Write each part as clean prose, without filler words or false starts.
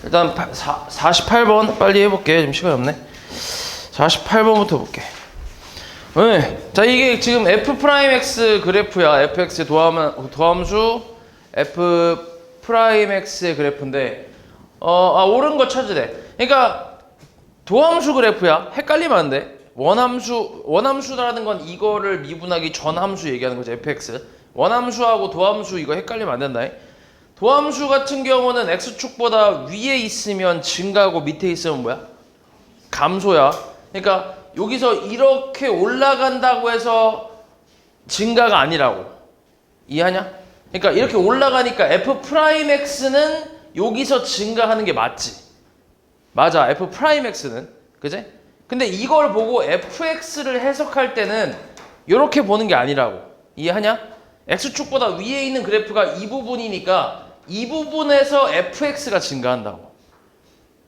일단 48번 빨리 해볼게. 좀 시간이 없네. 48번부터 볼게. 네. 자, 이게 지금 f'x 그래프야. fx의 도함수 f'x의 그래프인데 옳은 거 찾으래. 그러니까 도함수 그래프야. 헷갈리면 안 돼. 원함수라는 건 이거를 미분하기 전 함수 얘기하는 거지. fx. 원함수하고 도함수 이거 헷갈리면 안 된다. 도함수 같은 경우는 x축보다 위에 있으면 증가하고 밑에 있으면 뭐야? 감소야. 그러니까 여기서 이렇게 올라간다고 해서 증가가 아니라고. 이해하냐? 그러니까 이렇게 올라가니까 f'x는 여기서 증가하는 게 맞지. 맞아. f'x는. 그지? 근데 이걸 보고 fx를 해석할 때는 이렇게 보는 게 아니라고. 이해하냐? x축보다 위에 있는 그래프가 이 부분이니까 이 부분에서 fx가 증가한다고.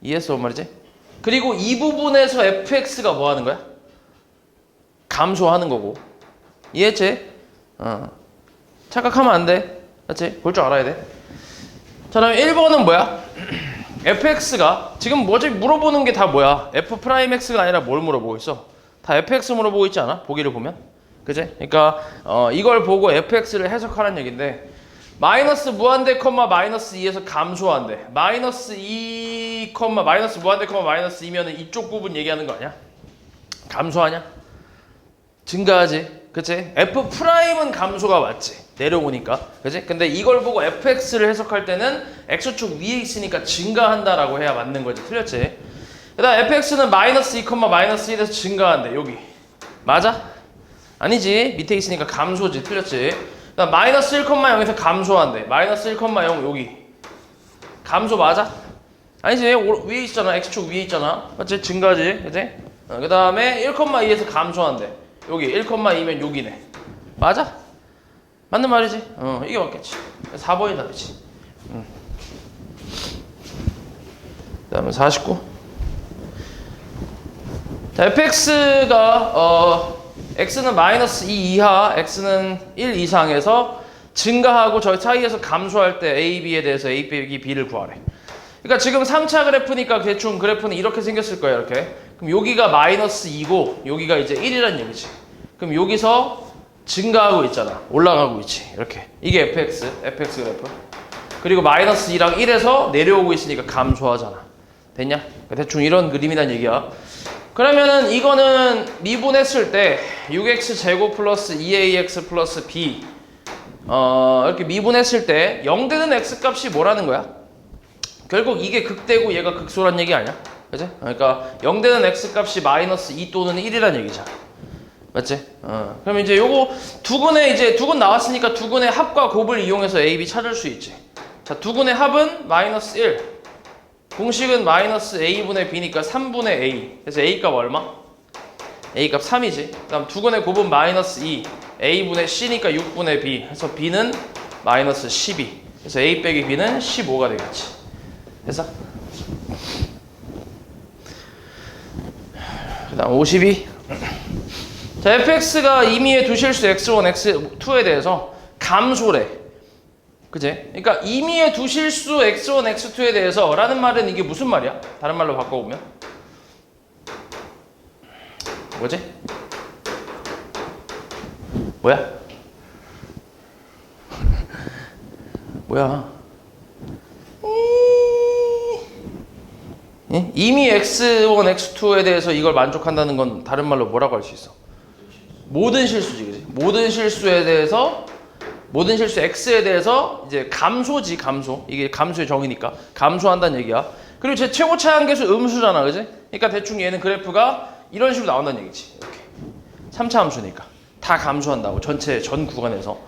이해했어? 뭔 말이지? 그리고 이 부분에서 fx가 뭐 하는 거야? 감소하는 거고. 이해했지? 착각하면 안 돼. 맞지? 볼 줄 알아야 돼. 자, 그럼 1번은 뭐야? fx가 지금 뭐지? 물어보는 게 다 뭐야? f'x가 아니라 뭘 물어보고 있어? 다 fx 물어보고 있지 않아? 보기를 보면. 그지? 그러니까 이걸 보고 fx를 해석하라는 얘기인데 마이너스 무한대 컴마 마이너스 2에서 감소한대. 마이너스 2 컴마 마이너스 무한대 컴마 마이너스 2면은 이쪽 부분 얘기하는 거 아니야? 감소하냐? 증가하지. 그치? f'은 감소가 맞지. 내려오니까. 그치? 근데 이걸 보고 fx를 해석할 때는 x축 위에 있으니까 증가한다라고 해야 맞는 거지. 틀렸지? 그 다음 fx는 마이너스 2 컴마 마이너스 1에서 증가한대. 여기. 맞아? 아니지. 밑에 있으니까 감소지. 틀렸지? 그 다음 마이너스 1, 0에서 감소한대. 마이너스 1, 0 여기. 감소 맞아? 아니지. 위에 있잖아. x축 위에 있잖아. 맞지? 증가지. 그치? 그 다음에 1,2에서 감소한대. 여기 1,2면 여기네. 맞아? 맞는 말이지? 이게 맞겠지. 4번이 답이지. 그 다음에 49. 자, fx가 x는 마이너스 2 이하, x는 1 이상에서 증가하고 저희 사이에서 감소할 때 a, b에 대해서 a 빼기 b를 구하래. 그러니까 지금 3차 그래프니까 대충 그래프는 이렇게 생겼을 거예요. 이렇게. 그럼 여기가 마이너스 2고 여기가 이제 1이란 얘기지. 그럼 여기서 증가하고 있잖아. 올라가고 있지. 이렇게. 이게 fx 그래프. 그리고 마이너스 2랑 1에서 내려오고 있으니까 감소하잖아. 됐냐? 대충 이런 그림이란 얘기야. 그러면은 이거는 미분했을 때 6x 제곱 플러스 2ax 플러스 b 이렇게 미분했을 때 0되는 x 값이 뭐라는 거야? 결국 이게 극대고 얘가 극소란 얘기 아니야? 그치? 그러니까 0되는 x 값이 마이너스 2 또는 1이란 얘기잖아. 맞지? 그럼 이제 요거 두근에 나왔으니까 두근의 합과 곱을 이용해서 a, b 찾을 수 있지. 자, 두근의 합은 마이너스 1. 공식은 마이너스 a분의 b니까 3분의 a. 그래서 a 값 얼마? a 값 3이지. 그 다음 두근의 곱은 마이너스 2. a분의 c니까 6분의 b. 그래서 b는 마이너스 12. 그래서 a 빼기 b는 15가 되겠지. 됐어? 그 다음 52. 자, fx가 임의의 두 실수 x1, x2에 대해서 감소래. 그치? 그러니까 임의의 두 실수 x1, x2에 대해서 라는 말은 이게 무슨 말이야? 다른 말로 바꿔보면 뭐지? 뭐야? 뭐야? 임의 x1, x2에 대해서 이걸 만족한다는 건 다른 말로 뭐라고 할 수 있어? 모든 실수지, 그치? 모든 실수 x에 대해서 이제 감소지, 감소. 이게 감소의 정의니까 감소한다는 얘기야. 그리고 제 최고차 한계수 음수잖아, 그지? 그러니까 대충 얘는 그래프가 이런 식으로 나온다는 얘기지. 이렇게 3차 함수니까 다 감소한다고 전 구간에서.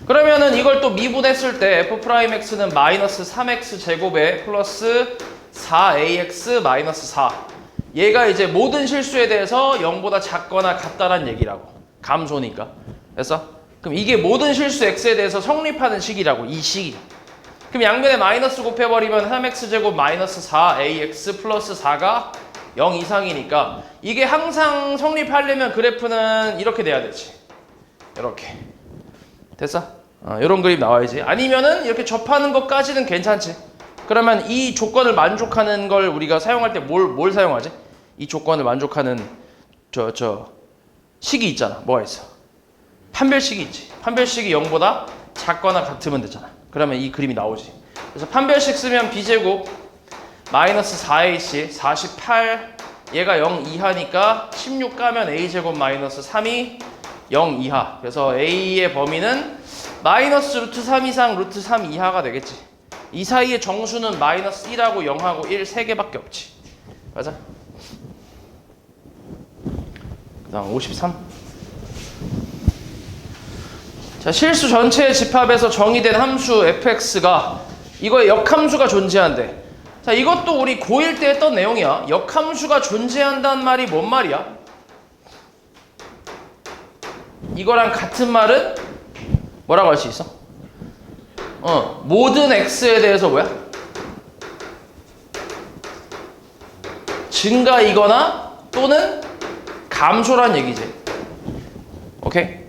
그러면은 이걸 또 미분했을 때 f'x는 마이너스 3x 제곱에 플러스 4ax 마이너스 4. 얘가 이제 모든 실수에 대해서 0보다 작거나 같다란 얘기라고. 감소니까. 됐어? 그럼 이게 모든 실수 x에 대해서 성립하는 식이라고. 이 식이. 그럼 양면에 마이너스 곱해버리면 3x제곱 마이너스 4ax 플러스 4가 0 이상이니까 이게 항상 성립하려면 그래프는 이렇게 돼야 되지. 이렇게. 됐어? 이런 그림 나와야지. 아니면은 이렇게 접하는 것까지는 괜찮지. 그러면 이 조건을 만족하는 걸 우리가 사용할 때 뭘 사용하지? 이 조건을 만족하는 식이 있잖아. 뭐가 있어? 판별식이 있지. 판별식이 0보다 작거나 같으면 되잖아. 그러면 이 그림이 나오지. 그래서 판별식 쓰면 b제곱 마이너스 4ac 48 얘가 0 이하니까 16 까면 a제곱 마이너스 3이 0 이하. 그래서 a의 범위는 마이너스 루트 3 이상 루트 3 이하가 되겠지. 이 사이의 정수는 마이너스 1하고 0하고 1 3개밖에 없지. 맞아? 그 다음 53. 자, 실수 전체의 집합에서 정의된 함수 fx가 이거의 역함수가 존재한대. 자, 이것도 우리 고1 때 했던 내용이야. 역함수가 존재한다는 말이 뭔 말이야? 이거랑 같은 말은 뭐라고 할 수 있어? 모든 x에 대해서 뭐야? 증가이거나 또는 감소란 얘기지. 오케이?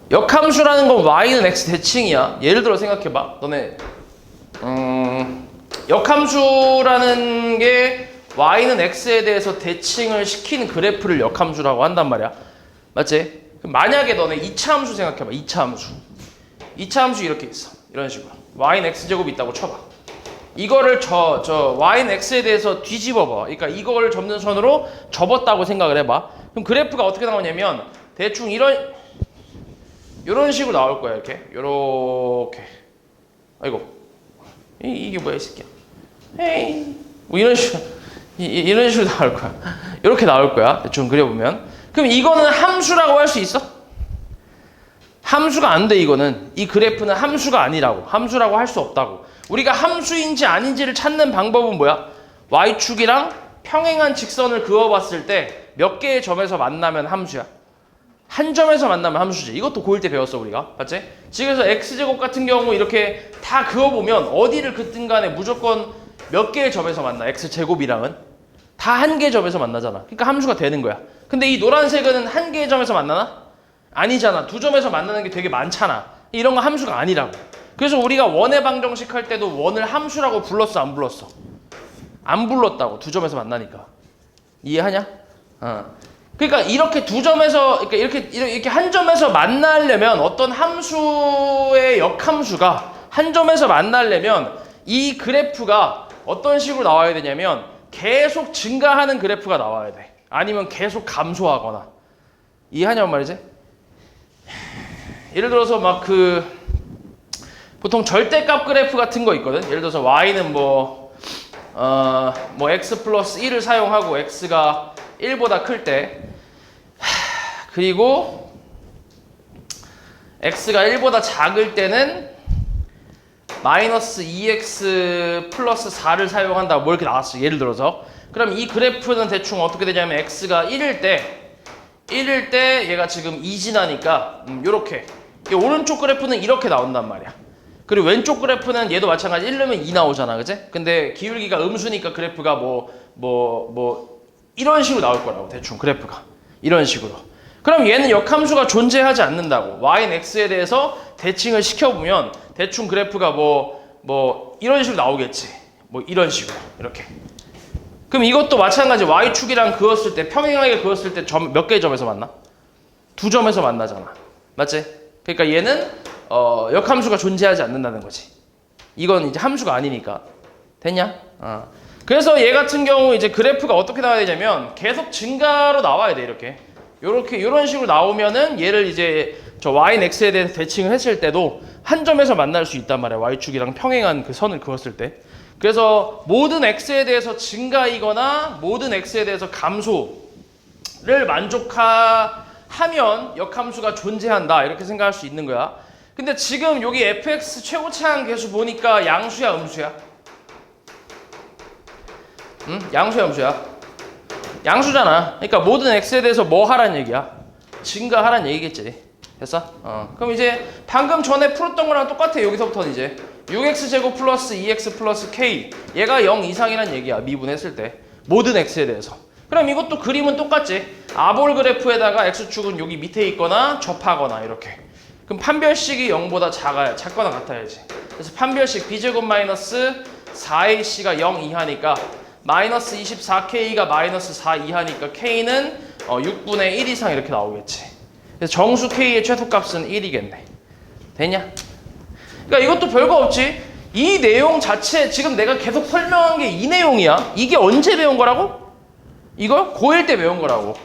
역함수라는 건 y는 x 대칭이야. 예를 들어 생각해봐. 너네 역함수라는 게 y는 x에 대해서 대칭을 시킨 그래프를 역함수라고 한단 말이야. 맞지? 만약에 너네 2차 함수 생각해봐. 2차 함수. 2차 함수 이렇게 있어. 이런 식으로. y는 x제곱이 있다고 쳐봐. 이거를 y는 x에 대해서 뒤집어봐. 그러니까 이걸 접는 선으로 접었다고 생각을 해봐. 그럼 그래프가 어떻게 나오냐면 대충 이런 식으로 나올 거야. 요렇게. 아이고. 이게 뭐야 이 새끼야. 에이. 뭐 이런 식으로 나올 거야. 이렇게 나올 거야. 대충 그려보면. 그럼 이거는 함수라고 할 수 있어? 함수가 안 돼. 이거는. 이 그래프는 함수가 아니라고. 함수라고 할 수 없다고. 우리가 함수인지 아닌지를 찾는 방법은 뭐야? y축이랑 평행한 직선을 그어봤을 때 몇 개의 점에서 만나면 함수야? 한 점에서 만나면 함수지. 이것도 고1 때 배웠어 우리가. 맞지? 그래서 x제곱 같은 경우 이렇게 다 그어보면 어디를 긋든 간에 무조건 몇 개의 점에서 만나. x제곱이랑은 다 한 개의 점에서 만나잖아. 그러니까 함수가 되는 거야. 근데 이 노란색은 한 개의 점에서 만나나? 아니잖아. 두 점에서 만나는 게 되게 많잖아. 이런 거 함수가 아니라고. 그래서 우리가 원의 방정식 할 때도 원을 함수라고 불렀어 안 불렀어? 안 불렀다고. 두 점에서 만나니까. 이해하냐? 그러니까 이렇게 두 점에서 이렇게 한 점에서 만나려면 어떤 함수의 역함수가 한 점에서 만나려면 이 그래프가 어떤 식으로 나와야 되냐면 계속 증가하는 그래프가 나와야 돼. 아니면 계속 감소하거나. 이해하냐고 말이지? 예를 들어서 막 보통 절대값 그래프 같은 거 있거든. 예를 들어서 y는 x 플러스 1을 사용하고 x가 1보다 클 때, 그리고 x가 1보다 작을 때는 마이너스 2x 플러스 4를 사용한다. 뭐 이렇게 나왔어. 예를 들어서. 그럼 이 그래프는 대충 어떻게 되냐면 x가 1일 때 얘가 지금 2 지나니까 요렇게. 오른쪽 그래프는 이렇게 나온단 말이야. 그리고 왼쪽 그래프는 얘도 마찬가지 1 넣으면 2 나오잖아. 그치? 근데 기울기가 음수니까 그래프가 이런 식으로 나올 거라고. 대충 그래프가. 이런 식으로. 그럼 얘는 역함수가 존재하지 않는다고. y는 x에 대해서 대칭을 시켜보면 대충 그래프가 이런 식으로 나오겠지. 이런 식으로. 이렇게. 그럼 이것도 마찬가지. y축이랑 그었을 때, 평행하게 그었을 때 몇 개의 점에서 만나? 두 점에서 만나잖아. 맞지? 그러니까 얘는 역함수가 존재하지 않는다는 거지. 이건 이제 함수가 아니니까. 됐냐? 그래서 얘 같은 경우 이제 그래프가 어떻게 나와야 되냐면 계속 증가로 나와야 돼. 이런 식으로 나오면은 얘를 이제 y는 x에 대해서 대칭을 했을 때도 한 점에서 만날 수 있단 말이야. y축이랑 평행한 그 선을 그었을 때. 그래서 모든 x에 대해서 증가이거나 모든 x에 대해서 감소를 만족하면 역함수가 존재한다. 이렇게 생각할 수 있는 거야. 근데 지금 여기 fx 최고차항 계수 보니까 양수야, 음수야? 응? 양수야, 음수야? 양수잖아. 그러니까 모든 x에 대해서 뭐 하란 얘기야? 증가하란 얘기겠지. 됐어? 그럼 이제 방금 전에 풀었던 거랑 똑같아. 여기서부터는 이제 6x제곱 플러스 2x 플러스 k 얘가 0 이상이란 얘기야. 미분했을 때 모든 x에 대해서. 그럼 이것도 그림은 똑같지. 아볼 그래프에다가 x축은 여기 밑에 있거나 접하거나 이렇게. 그럼 판별식이 0보다 작거나 같아야지. 그래서 판별식 b제곱 마이너스 4AC가 0 이하니까 마이너스 24K가 마이너스 4 이하니까 K는 6분의 1 이상 이렇게 나오겠지. 그래서 정수 K의 최소값은 1이겠네. 되냐? 그러니까 이것도 별거 없지. 이 내용 자체 지금 내가 계속 설명한 게 이 내용이야. 이게 언제 배운 거라고? 이걸 고1 때 배운 거라고.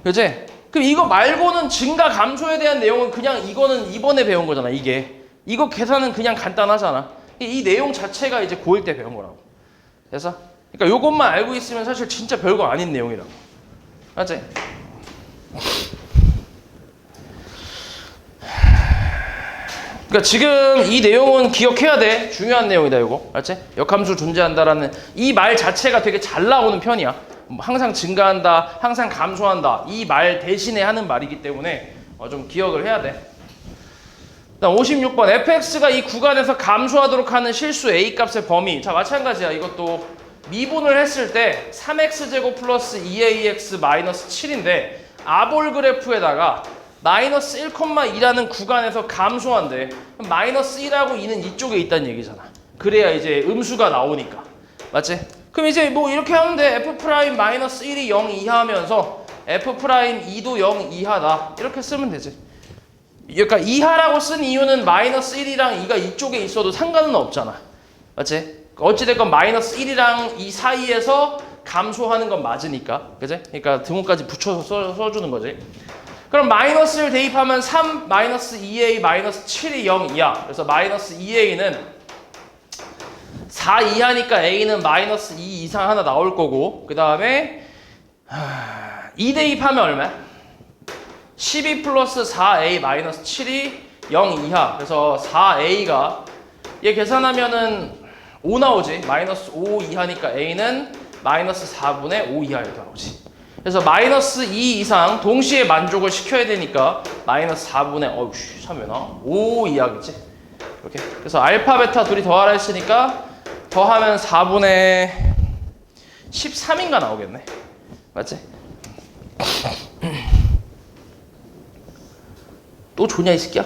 그치? 그럼 이거 말고는 증가 감소에 대한 내용은 그냥 이거는 이번에 배운 거잖아. 이거 계산은 그냥 간단하잖아. 이 내용 자체가 이제 고1 때 배운 거라고. 그래서 그러니까 요것만 알고 있으면 사실 진짜 별거 아닌 내용이라고. 맞지? 그러니까 지금 이 내용은 기억해야 돼. 중요한 내용이다 이거. 알지? 역함수 존재한다라는 이 말 자체가 되게 잘 나오는 편이야. 항상 증가한다, 항상 감소한다. 이 말 대신에 하는 말이기 때문에 좀 기억을 해야 돼. 그다음 56번 fx가 이 구간에서 감소하도록 하는 실수 a 값의 범위. 자, 마찬가지야. 이것도 미분을 했을 때 3x제곱 플러스 2ax 마이너스 7인데 아볼 그래프에다가 마이너스 1,2라는 구간에서 감소한대. 마이너스 1하고 2는 이쪽에 있다는 얘기잖아. 그래야 이제 음수가 나오니까. 맞지? 그럼 이제 뭐 이렇게 하면 돼. f 프라임 마이너스 1이 0 이하면서 f 프라임 2도 0 이하다. 이렇게 쓰면 되지. 그러니까 이하라고 쓴 이유는 마이너스 1이랑 2가 이쪽에 있어도 상관은 없잖아. 맞지? 어찌됐건 마이너스 1이랑 2 사이에서 감소하는 건 맞으니까. 그지? 그러니까 등호까지 붙여서 써주는 거지. 그럼 마이너스를 대입하면 3 마이너스 2a 마이너스 7이 0 이하. 그래서 마이너스 2a는 4 이하니까 a는 마이너스 2 이상 하나 나올 거고, 그 다음에 2 대입하면 얼마야? 12 플러스 4a 마이너스 7이 0 이하. 그래서 4a가 얘 계산하면은 5 나오지. 마이너스 5 이하니까 a는 마이너스 4분의 5 이하 이렇게 나오지. 그래서 마이너스 2 이상 동시에 만족을 시켜야 되니까 마이너스 4분의 어이씨 3이나 5 이하겠지. 이렇게. 그래서 알파 베타 둘이 더하라 했으니까 더하면 4분의 13인가 나오겠네. 맞지? 또 조냐 이 새끼야?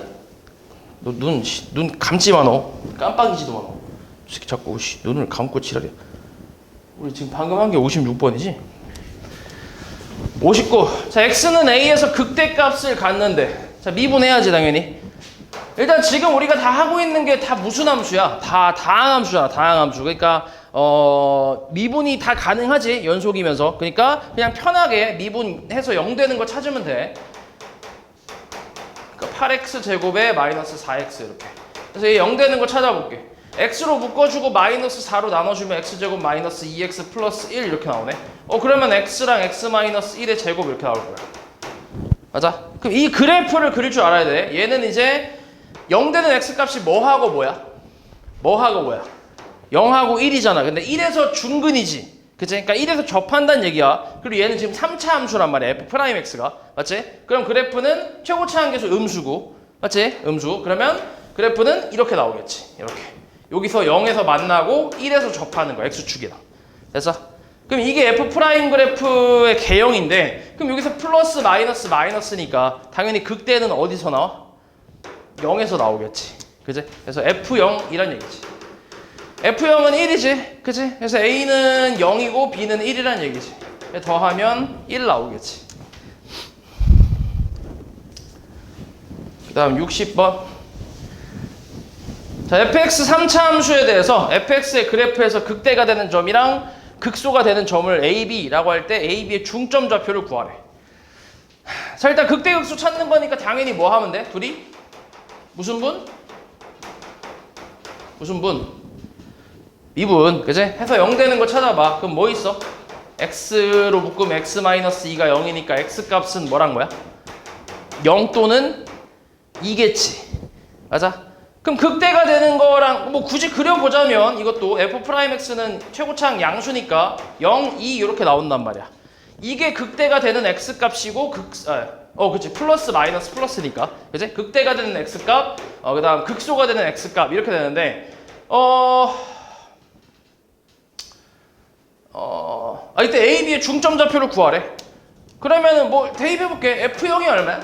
너 눈 감지 마 너. 깜빡이지도 마 너. 이 새끼 자꾸 눈을 감고 지랄이야. 우리 지금 방금 한 게 56번이지? 59. 자, x는 a에서 극대값을 갖는데, 자, 미분해야지 당연히. 일단 지금 우리가 다 하고 있는 게 다 무슨 함수야? 다 다항함수잖아. 다항함수. 그러니까 미분이 다 가능하지. 연속이면서. 그러니까 그냥 편하게 미분해서 0 되는 거 찾으면 돼. 그러니까 8x 제곱에 마이너스 4x 이렇게. 그래서 이 0 되는 거 찾아볼게. x로 묶어주고 마이너스 4로 나눠주면 x제곱 마이너스 2x 플러스 1 이렇게 나오네. 그러면 x랑 x 마이너스 1의 제곱 이렇게 나올 거야. 맞아? 그럼 이 그래프를 그릴 줄 알아야 돼. 얘는 이제 0 되는 x값이 뭐하고 뭐야? 뭐하고 뭐야? 0하고 1이잖아. 근데 1에서 중근이지. 그치? 그러니까 1에서 접한다는 얘기야. 그리고 얘는 지금 3차 함수란 말이야. f 프라임 x가. 맞지? 그럼 그래프는 최고차 한계수 음수고. 맞지? 음수. 그러면 그래프는 이렇게 나오겠지. 이렇게. 여기서 0에서 만나고 1에서 접하는 거야. x축이다. 됐어? 그럼 이게 f 프라임 그래프의 개형인데, 그럼 여기서 플러스 마이너스 마이너스니까 당연히 극대는 어디서 나와? 0에서 나오겠지. 그지? 그래서 f0이란 얘기지. f0은 1이지. 그지? 그래서 a는 0이고 b는 1이란 얘기지. 더하면 1 나오겠지. 그 다음 60번. 자, fx 3차 함수에 대해서 fx의 그래프에서 극대가 되는 점이랑 극소가 되는 점을 AB라고 할 때 AB의 중점 좌표를 구하래. 자, 일단 극대 극소 찾는 거니까 당연히 뭐 하면 돼? 둘이? 무슨 분? 무슨 분? 미분. 그지? 해서 0 되는 거 찾아봐. 그럼 뭐 있어? x로 묶으면 x-2가 0이니까 x값은 뭐란 거야? 0 또는 2겠지. 맞아? 그럼 극대가 되는 거랑 뭐 굳이 그려보자면 이것도 f'x는 최고차항 양수니까 0, 2 이렇게 나온단 말이야. 이게 극대가 되는 x값이고 그치 플러스 마이너스 플러스니까 그치? 극대가 되는 x값 그 다음 극소가 되는 x값 이렇게 되는데 이때 a, b의 중점 좌표를 구하래. 그러면은 뭐 대입해볼게. f0이 얼마야?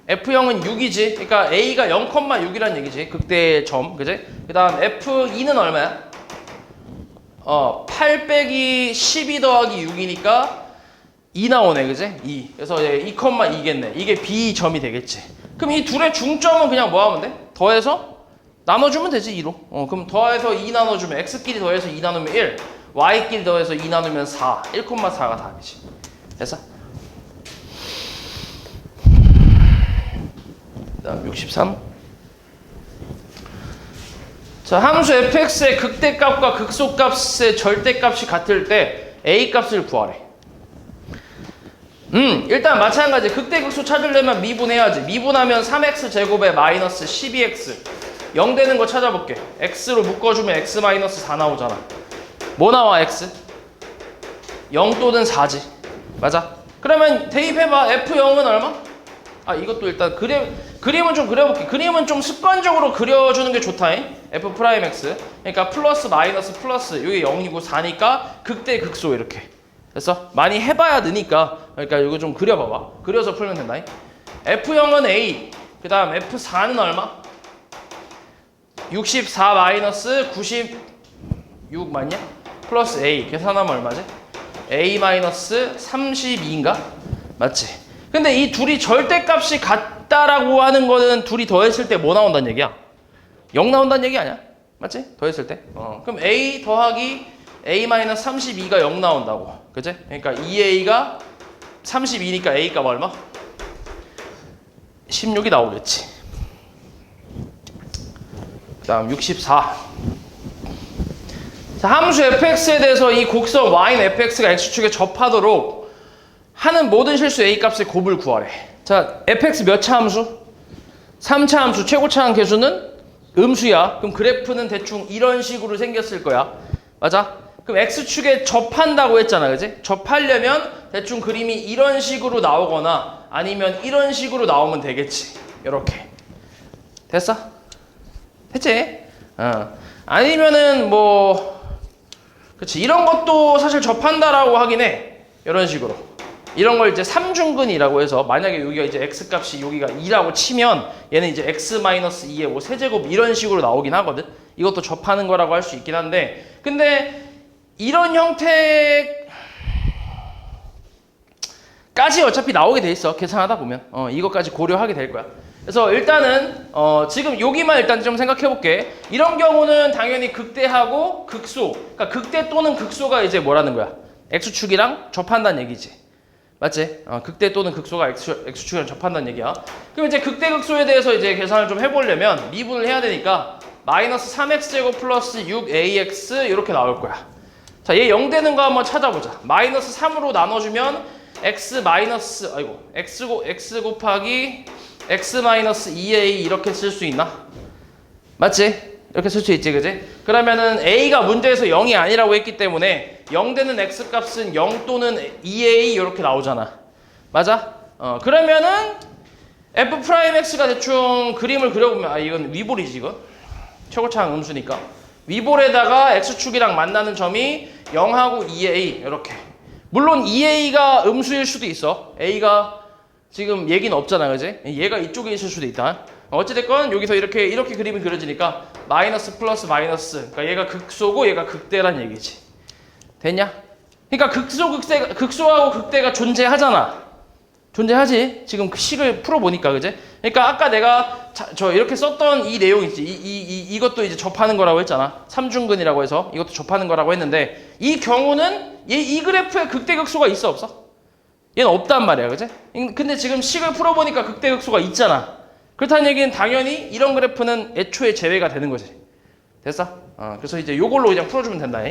F0은 6이지. 그러니까 A가 0,6이란 얘기지. 극대의 점. 그지? 그 다음 F2는 얼마야? 8 빼기 12 더하기 6이니까 2 나오네, 그지? 2. 그래서 2,2겠네. 이게 B점이 되겠지. 그럼 이 둘의 중점은 그냥 뭐 하면 돼? 더해서 나눠주면 되지, 2로. 그럼 더해서 2 나눠주면 X끼리 더해서 2 나누면 1, Y끼리 더해서 2 나누면 4, 1,4가 답이지. 됐어? 그다음 63. 자, 함수 fx의 극대값과 극소값의 절대값이 같을 때 a 값을 구하래. 일단 마찬가지. 극대극소 찾으려면 미분해야지. 미분하면 3x 제곱에 마이너스 12x 0 되는 거 찾아볼게. x로 묶어주면 x 마이너스 4 나오잖아. 뭐 나와 x? 0 또는 4지. 맞아? 그러면 대입해봐. f0은 얼마? 이것도 일단 그림은 좀 그려볼게. 그림은 좀 습관적으로 그려주는 게 좋다잉. f 프라임 x. 그러니까 플러스 마이너스 플러스 이게 0이고 4니까 극대 극소 이렇게. 됐어? 많이 해봐야 느니까. 그러니까 이거 좀 그려봐봐. 그려서 풀면 된다잉. f0은 a. 그 다음 f4는 얼마? 64 마이너스 96 맞냐? 플러스 a. 계산하면 얼마지? a 마이너스 32인가? 맞지? 근데 이 둘이 절대값이 같다라고 하는 거는 둘이 더했을 때 뭐 나온다는 얘기야? 0 나온다는 얘기 아니야? 맞지? 더했을 때. 그럼 a 더하기 a 마이너스 32가 0 나온다고. 그치? 그러니까 2a가 32니까 a 값 얼마? 16이 나오겠지. 그 다음 64. 자, 함수 fx에 대해서 이 곡선 y는 fx가 x축에 접하도록 하는 모든 실수 a 값의 곱을 구하래. 자, fx 몇 차 함수? 3차 함수. 최고차항 계수는 음수야. 그럼 그래프는 대충 이런 식으로 생겼을 거야. 맞아? 그럼 x축에 접한다고 했잖아, 그지? 접하려면 대충 그림이 이런 식으로 나오거나 아니면 이런 식으로 나오면 되겠지. 이렇게. 됐어? 됐지? 아니면은 뭐 그치, 이런 것도 사실 접한다라고 하긴 해. 이런 식으로. 이런 걸 이제 삼중근이라고 해서 만약에 여기가 이제 x값이 여기가 2라고 치면 얘는 이제 x-2의 뭐 세제곱 이런 식으로 나오긴 하거든. 이것도 접하는 거라고 할 수 있긴 한데, 근데 이런 형태까지 어차피 나오게 돼 있어. 계산하다 보면 이것까지 고려하게 될 거야. 그래서 일단은 지금 여기만 일단 좀 생각해 볼게. 이런 경우는 당연히 극대하고 극소, 그러니까 극대 또는 극소가 이제 뭐라는 거야? x축이랑 접한다는 얘기지. 맞지? 극대 또는 극소가 x축이랑 접한다는 얘기야. 그럼 이제 극대 극소에 대해서 이제 계산을 좀 해보려면 미분을 해야 되니까 마이너스 3x제곱 플러스 6ax 이렇게 나올 거야. 자, 얘 0 되는 거 한번 찾아보자. 마이너스 3으로 나눠주면 x 마이너스 x 곱하기 x 마이너스 2a 이렇게 쓸 수 있나? 맞지? 이렇게 쓸 수 있지, 그지? 그러면은 a가 문제에서 0이 아니라고 했기 때문에 0 되는 x 값은 0 또는 2a 이렇게 나오잖아. 맞아? 그러면은 f 프라임 x가 대충 그림을 그려보면 이건 위볼이지, 이건 최고차항 음수니까 위볼에다가 x축이랑 만나는 점이 0하고 2a 이렇게. 물론 2a가 음수일 수도 있어. a가 지금 얘기는 없잖아, 그지? 얘가 이쪽에 있을 수도 있다. 어찌됐건 여기서 이렇게 그림이 그려지니까 마이너스 플러스 마이너스, 그러니까 얘가 극소고 얘가 극대란 얘기지. 됐냐? 그러니까 극소하고 극대가 존재하잖아. 존재하지. 지금 그 식을 풀어보니까, 그지? 그러니까 아까 내가 저 이렇게 썼던 이 내용 있지. 이것도 이제 접하는 거라고 했잖아. 삼중근이라고 해서 이것도 접하는 거라고 했는데, 이 경우는 이 그래프에 극대극소가 있어, 없어? 얘는 없단 말이야, 그지? 근데 지금 식을 풀어보니까 극대극소가 있잖아. 그렇다는 얘기는 당연히 이런 그래프는 애초에 제외가 되는 거지. 됐어? 그래서 이제 요걸로 그냥 풀어주면 된다.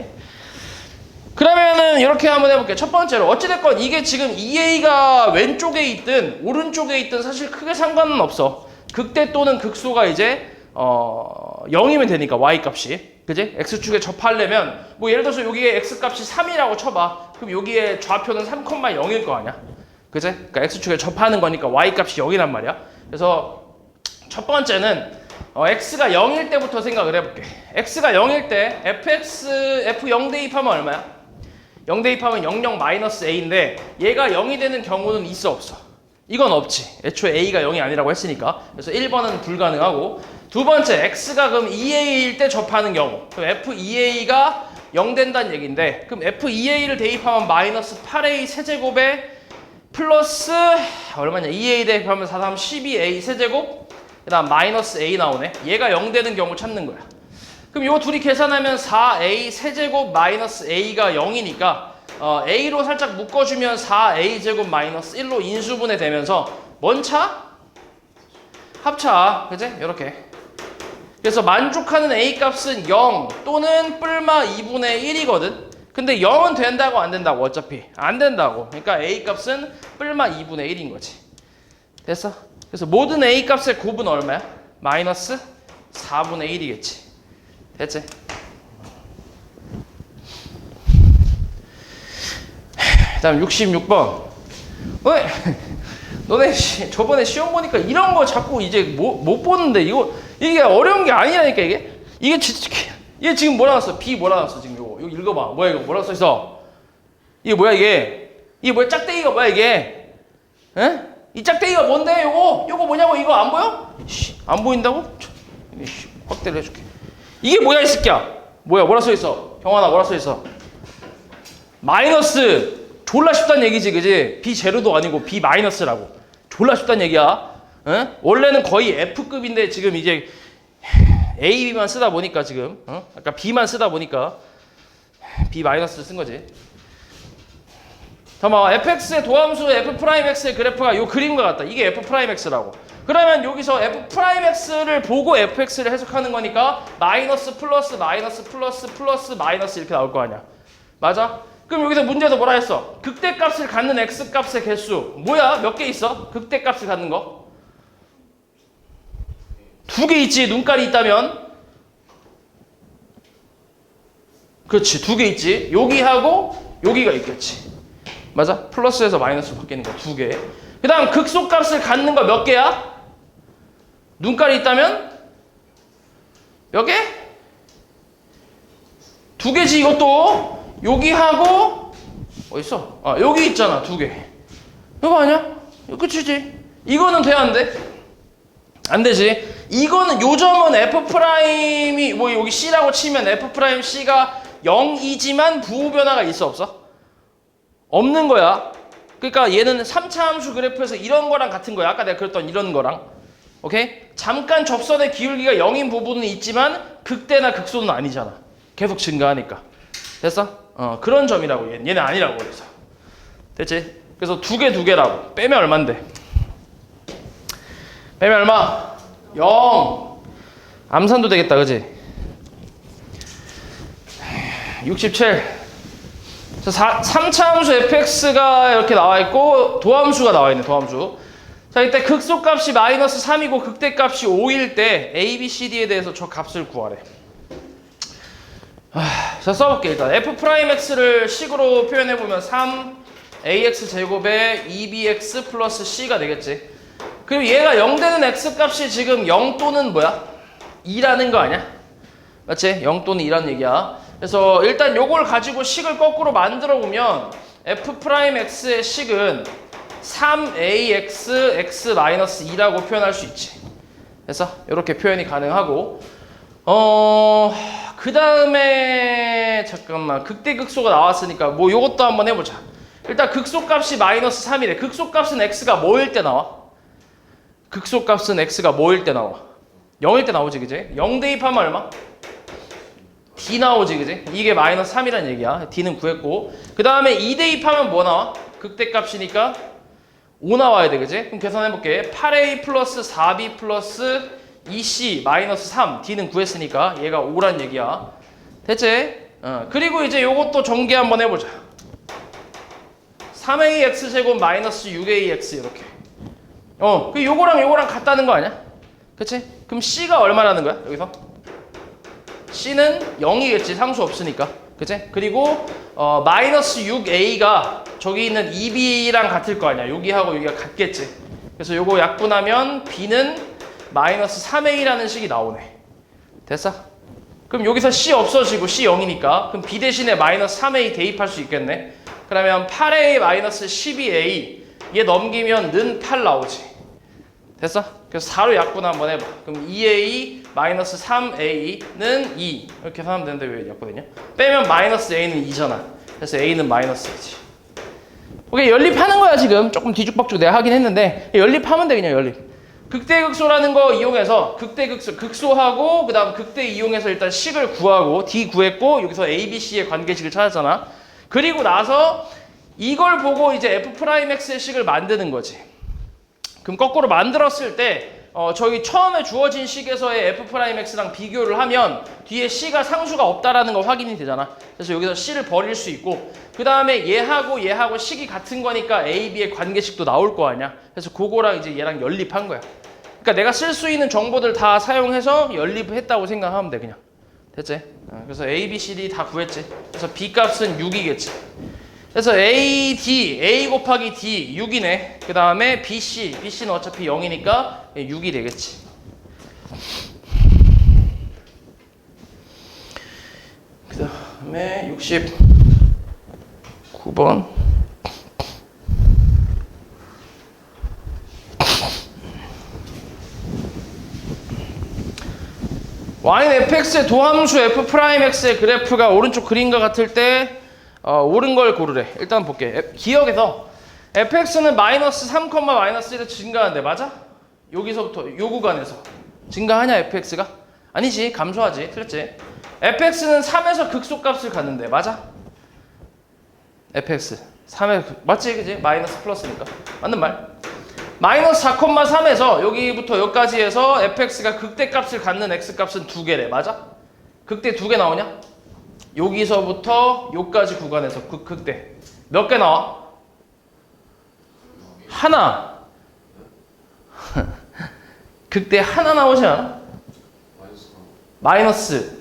그러면은 이렇게 한번 해볼게. 첫 번째로 어찌됐건 이게 지금 2a가 왼쪽에 있든 오른쪽에 있든 사실 크게 상관은 없어. 극대 또는 극소가 이제 0이면 되니까 y값이, 그지? x축에 접하려면 뭐 예를 들어서 여기에 x값이 3이라고 쳐봐. 그럼 여기에 좌표는 3,0일 거 아니야, 그지? 그러니까 x축에 접하는 거니까 y값이 0이란 말이야. 그래서 첫 번째는 x가 0일 때부터 생각을 해볼게. x가 0일 때 f0 대입하면 얼마야? 0 대입하면 00-a인데 얘가 0이 되는 경우는 있어, 없어? 이건 없지. 애초에 a가 0이 아니라고 했으니까. 그래서 1번은 불가능하고, 두 번째 x가 그럼 2a일 때 접하는 경우, 그럼 f2a가 0 된다는 얘기인데 그럼 F2A를 대입하면 마이너스 8A 세제곱에 플러스 얼마냐 2A 대입하면 4, 3, 12A 세제곱 그 다음 마이너스 A 나오네. 얘가 0 되는 경우 찾는 거야. 그럼 요 둘이 계산하면 4A 세제곱 마이너스 A가 0이니까 A로 살짝 묶어주면 4A 제곱 마이너스 1로 인수분해 되면서 뭔 차? 합차. 그치? 요렇게. 그래서 만족하는 A 값은 0 또는 뿔마 2분의 1이거든. 근데 0은 된다고 안 된다고 어차피 안 된다고. 그러니까 A 값은 뿔마 2분의 1인 거지. 됐어? 그래서 모든 A 값의 곱은 얼마야? 마이너스 4분의 1이겠지. 됐지? 다음 66번. 너네 저번에 시험 보니까 이런 거 자꾸 이제 못 보는데 이게 어려운 게 아니라니까 이게 진짜 얘 지금 뭐라 났어? B 뭐라 났어 지금 이거 읽어봐. 뭐야 이거 뭐라 써 있어? 이게 뭐야 이게 뭐야 짝대기가 뭐야 이게? 에? 이 짝대기가 뭔데 요거 뭐냐고 이거 안 보여? 안 보인다고? 확대를 해줄게. 이게 뭐야 이 새끼야? 뭐라 써 있어? 경환아 뭐라 써 있어? 마이너스 졸라 쉽다는 얘기지 그지? B 제로도 아니고 B 마이너스라고 졸라 쉽다는 얘기야. 에? 원래는 거의 F급인데 지금 이제 A, B만 쓰다 보니까 지금 아까 B만 쓰다 보니까 B 마이너스를 쓴 거지. 잠깐만 fx의 도함수 f'x의 그래프가 요 그림과 같다. 이게 f'x라고. 그러면 여기서 f'x를 보고 fx를 해석하는 거니까 마이너스 플러스 마이너스 플러스 플러스 마이너스 이렇게 나올 거 아니야. 맞아? 그럼 여기서 문제에서 뭐라 했어? 극대값을 갖는 x값의 개수 뭐야? 몇 개 있어? 극대값을 갖는 거? 2개 있지. 눈깔이 있다면. 그렇지. 2개 있지. 여기하고 여기가 있겠지. 맞아? 플러스에서 마이너스로 바뀌는 거 2개. 그 다음 극소값을 갖는 거 몇 개야? 눈깔이 있다면? 몇 개? 2개지 이것도. 여기하고 어딨어? 여기 있잖아 2개. 이거 아니야? 이거 끝이지. 이거는 돼 안 돼? 안 되지. 이거는 요점은 F'이 뭐 여기 C라고 치면 F'C가 0이지만 부호 변화가 있어 없어? 없는 거야. 그러니까 얘는 3차 함수 그래프에서 이런 거랑 같은 거야. 아까 내가 그랬던 이런 거랑. 오케이? 잠깐 접선의 기울기가 0인 부분은 있지만 극대나 극소는 아니잖아. 계속 증가하니까. 됐어? 그런 점이라고 얘는 아니라고 그래서. 됐지? 그래서 2개라고. 빼면 얼만데? 빼면 얼마? 0. 암산도 되겠다. 그지? 67. 3차 함수 fx가 이렇게 나와 있고 도함수가 나와 있네. 도함수. 자, 이때 극소값이 마이너스 3이고 극대값이 5일 때 a, b, c, d에 대해서 저 값을 구하래. 자, 써볼게. 일단 f'x를 식으로 표현해보면 3ax 제곱에 2bx 플러스 c가 되겠지. 그리고 얘가 0 되는 x값이 지금 0 또는 뭐야? 2라는 거 아니야? 맞지? 0 또는 2라는 얘기야. 그래서 일단 요걸 가지고 식을 거꾸로 만들어 보면 f'x의 식은 3ax x-2라고 표현할 수 있지. 그래서 이렇게 표현이 가능하고 그 다음에 잠깐만 극대극소가 나왔으니까 뭐 요것도 한번 해보자. 일단 극소값이 마이너스 3이래. 극소값은 x가 뭐일 때 나와? 극소값은 x가 뭐일 때 나와? 0일 때 나오지 그지? 0 대입하면 얼마? d 나오지 그지? 이게 마이너스 3이란 얘기야. d는 구했고 그 다음에 2 대입하면 뭐 나와? 극대값이니까 5 나와야 돼 그지? 그럼 계산해볼게. 8a 플러스 4b 플러스 2c 마이너스 3 d는 구했으니까 얘가 5란 얘기야. 됐지? 그리고 이제 요것도 전개 한번 해보자. 3ax 제곱 마이너스 6ax 이렇게. 그 요거랑 같다는 거 아니야? 그치? 그럼 c가 얼마라는 거야? 여기서? c는 0이겠지. 상수 없으니까. 그치? 그리고 마이너스 6a가 저기 있는 2b랑 같을 거 아니야. 여기하고 여기가 같겠지. 그래서 요거 약분하면 b는 마이너스 3a라는 식이 나오네. 됐어? 그럼 여기서 c 없어지고 c 0이니까 그럼 b 대신에 마이너스 3a 대입할 수 있겠네. 그러면 8a 마이너스 12a 얘 넘기면 는 8 나오지. 됐어? 그래서 4로 약분 한번 해봐. 그럼 2a 마이너스 3a는 2 이렇게 하면 되는데 왜 였거든요. 빼면 마이너스 a는 2잖아. 그래서 a는 마이너스 2지. 오케이, 연립하는 거야 지금. 조금 뒤죽박죽 내가 하긴 했는데 연립하면 돼. 그냥 연립. 극대극소라는 거 이용해서 극대극소 극소하고 그 다음 극대 이용해서 일단 식을 구하고 D 구했고 여기서 A, B, C의 관계식을 찾았잖아. 그리고 나서 이걸 보고 이제 F'X의 식을 만드는 거지. 그럼 거꾸로 만들었을 때 저기 처음에 주어진 식에서의 F'X랑 비교를 하면 뒤에 C가 상수가 없다라는 거 확인이 되잖아. 그래서 여기서 C를 버릴 수 있고 그 다음에 얘하고 식이 같은 거니까 A, B의 관계식도 나올 거 아니야. 그래서 그거랑 이제 얘랑 연립한 거야. 그러니까 내가 쓸 수 있는 정보들 다 사용해서 연립했다고 생각하면 돼. 그냥 됐지? 그래서 A, B, C, D 다 구했지. 그래서 B 값은 6이겠지. 그래서 A, D, A 곱하기 D 6이네. 그 다음에 B, C, B, C는 어차피 0이니까 6이 되겠지. 그 다음에 69번. y는 fx의 도함수 f'x의 그래프가 오른쪽 그림과 같을 때 옳은 걸 고르래. 일단 볼게. 기억에서 fx는 마이너스 3, 마이너스 1에 증가하는데 맞아? 여기서부터 요 구간에서 증가하냐 fx가? 아니지. 감소하지. 틀렸지? fx는 3에서 극소값을 갖는데 맞아? fx 3에 맞지? 그지? 마이너스 플러스니까. 맞는 말. 마이너스 4,3에서 여기부터 여기까지 해서 fx가 극대값을 갖는 x값은 2개래. 맞아? 극대 2개 나오냐? 여기서부터 여기까지 구간에서 극대 몇 개 나와? 하나. 극대 하나 나오지 않아? 마이너스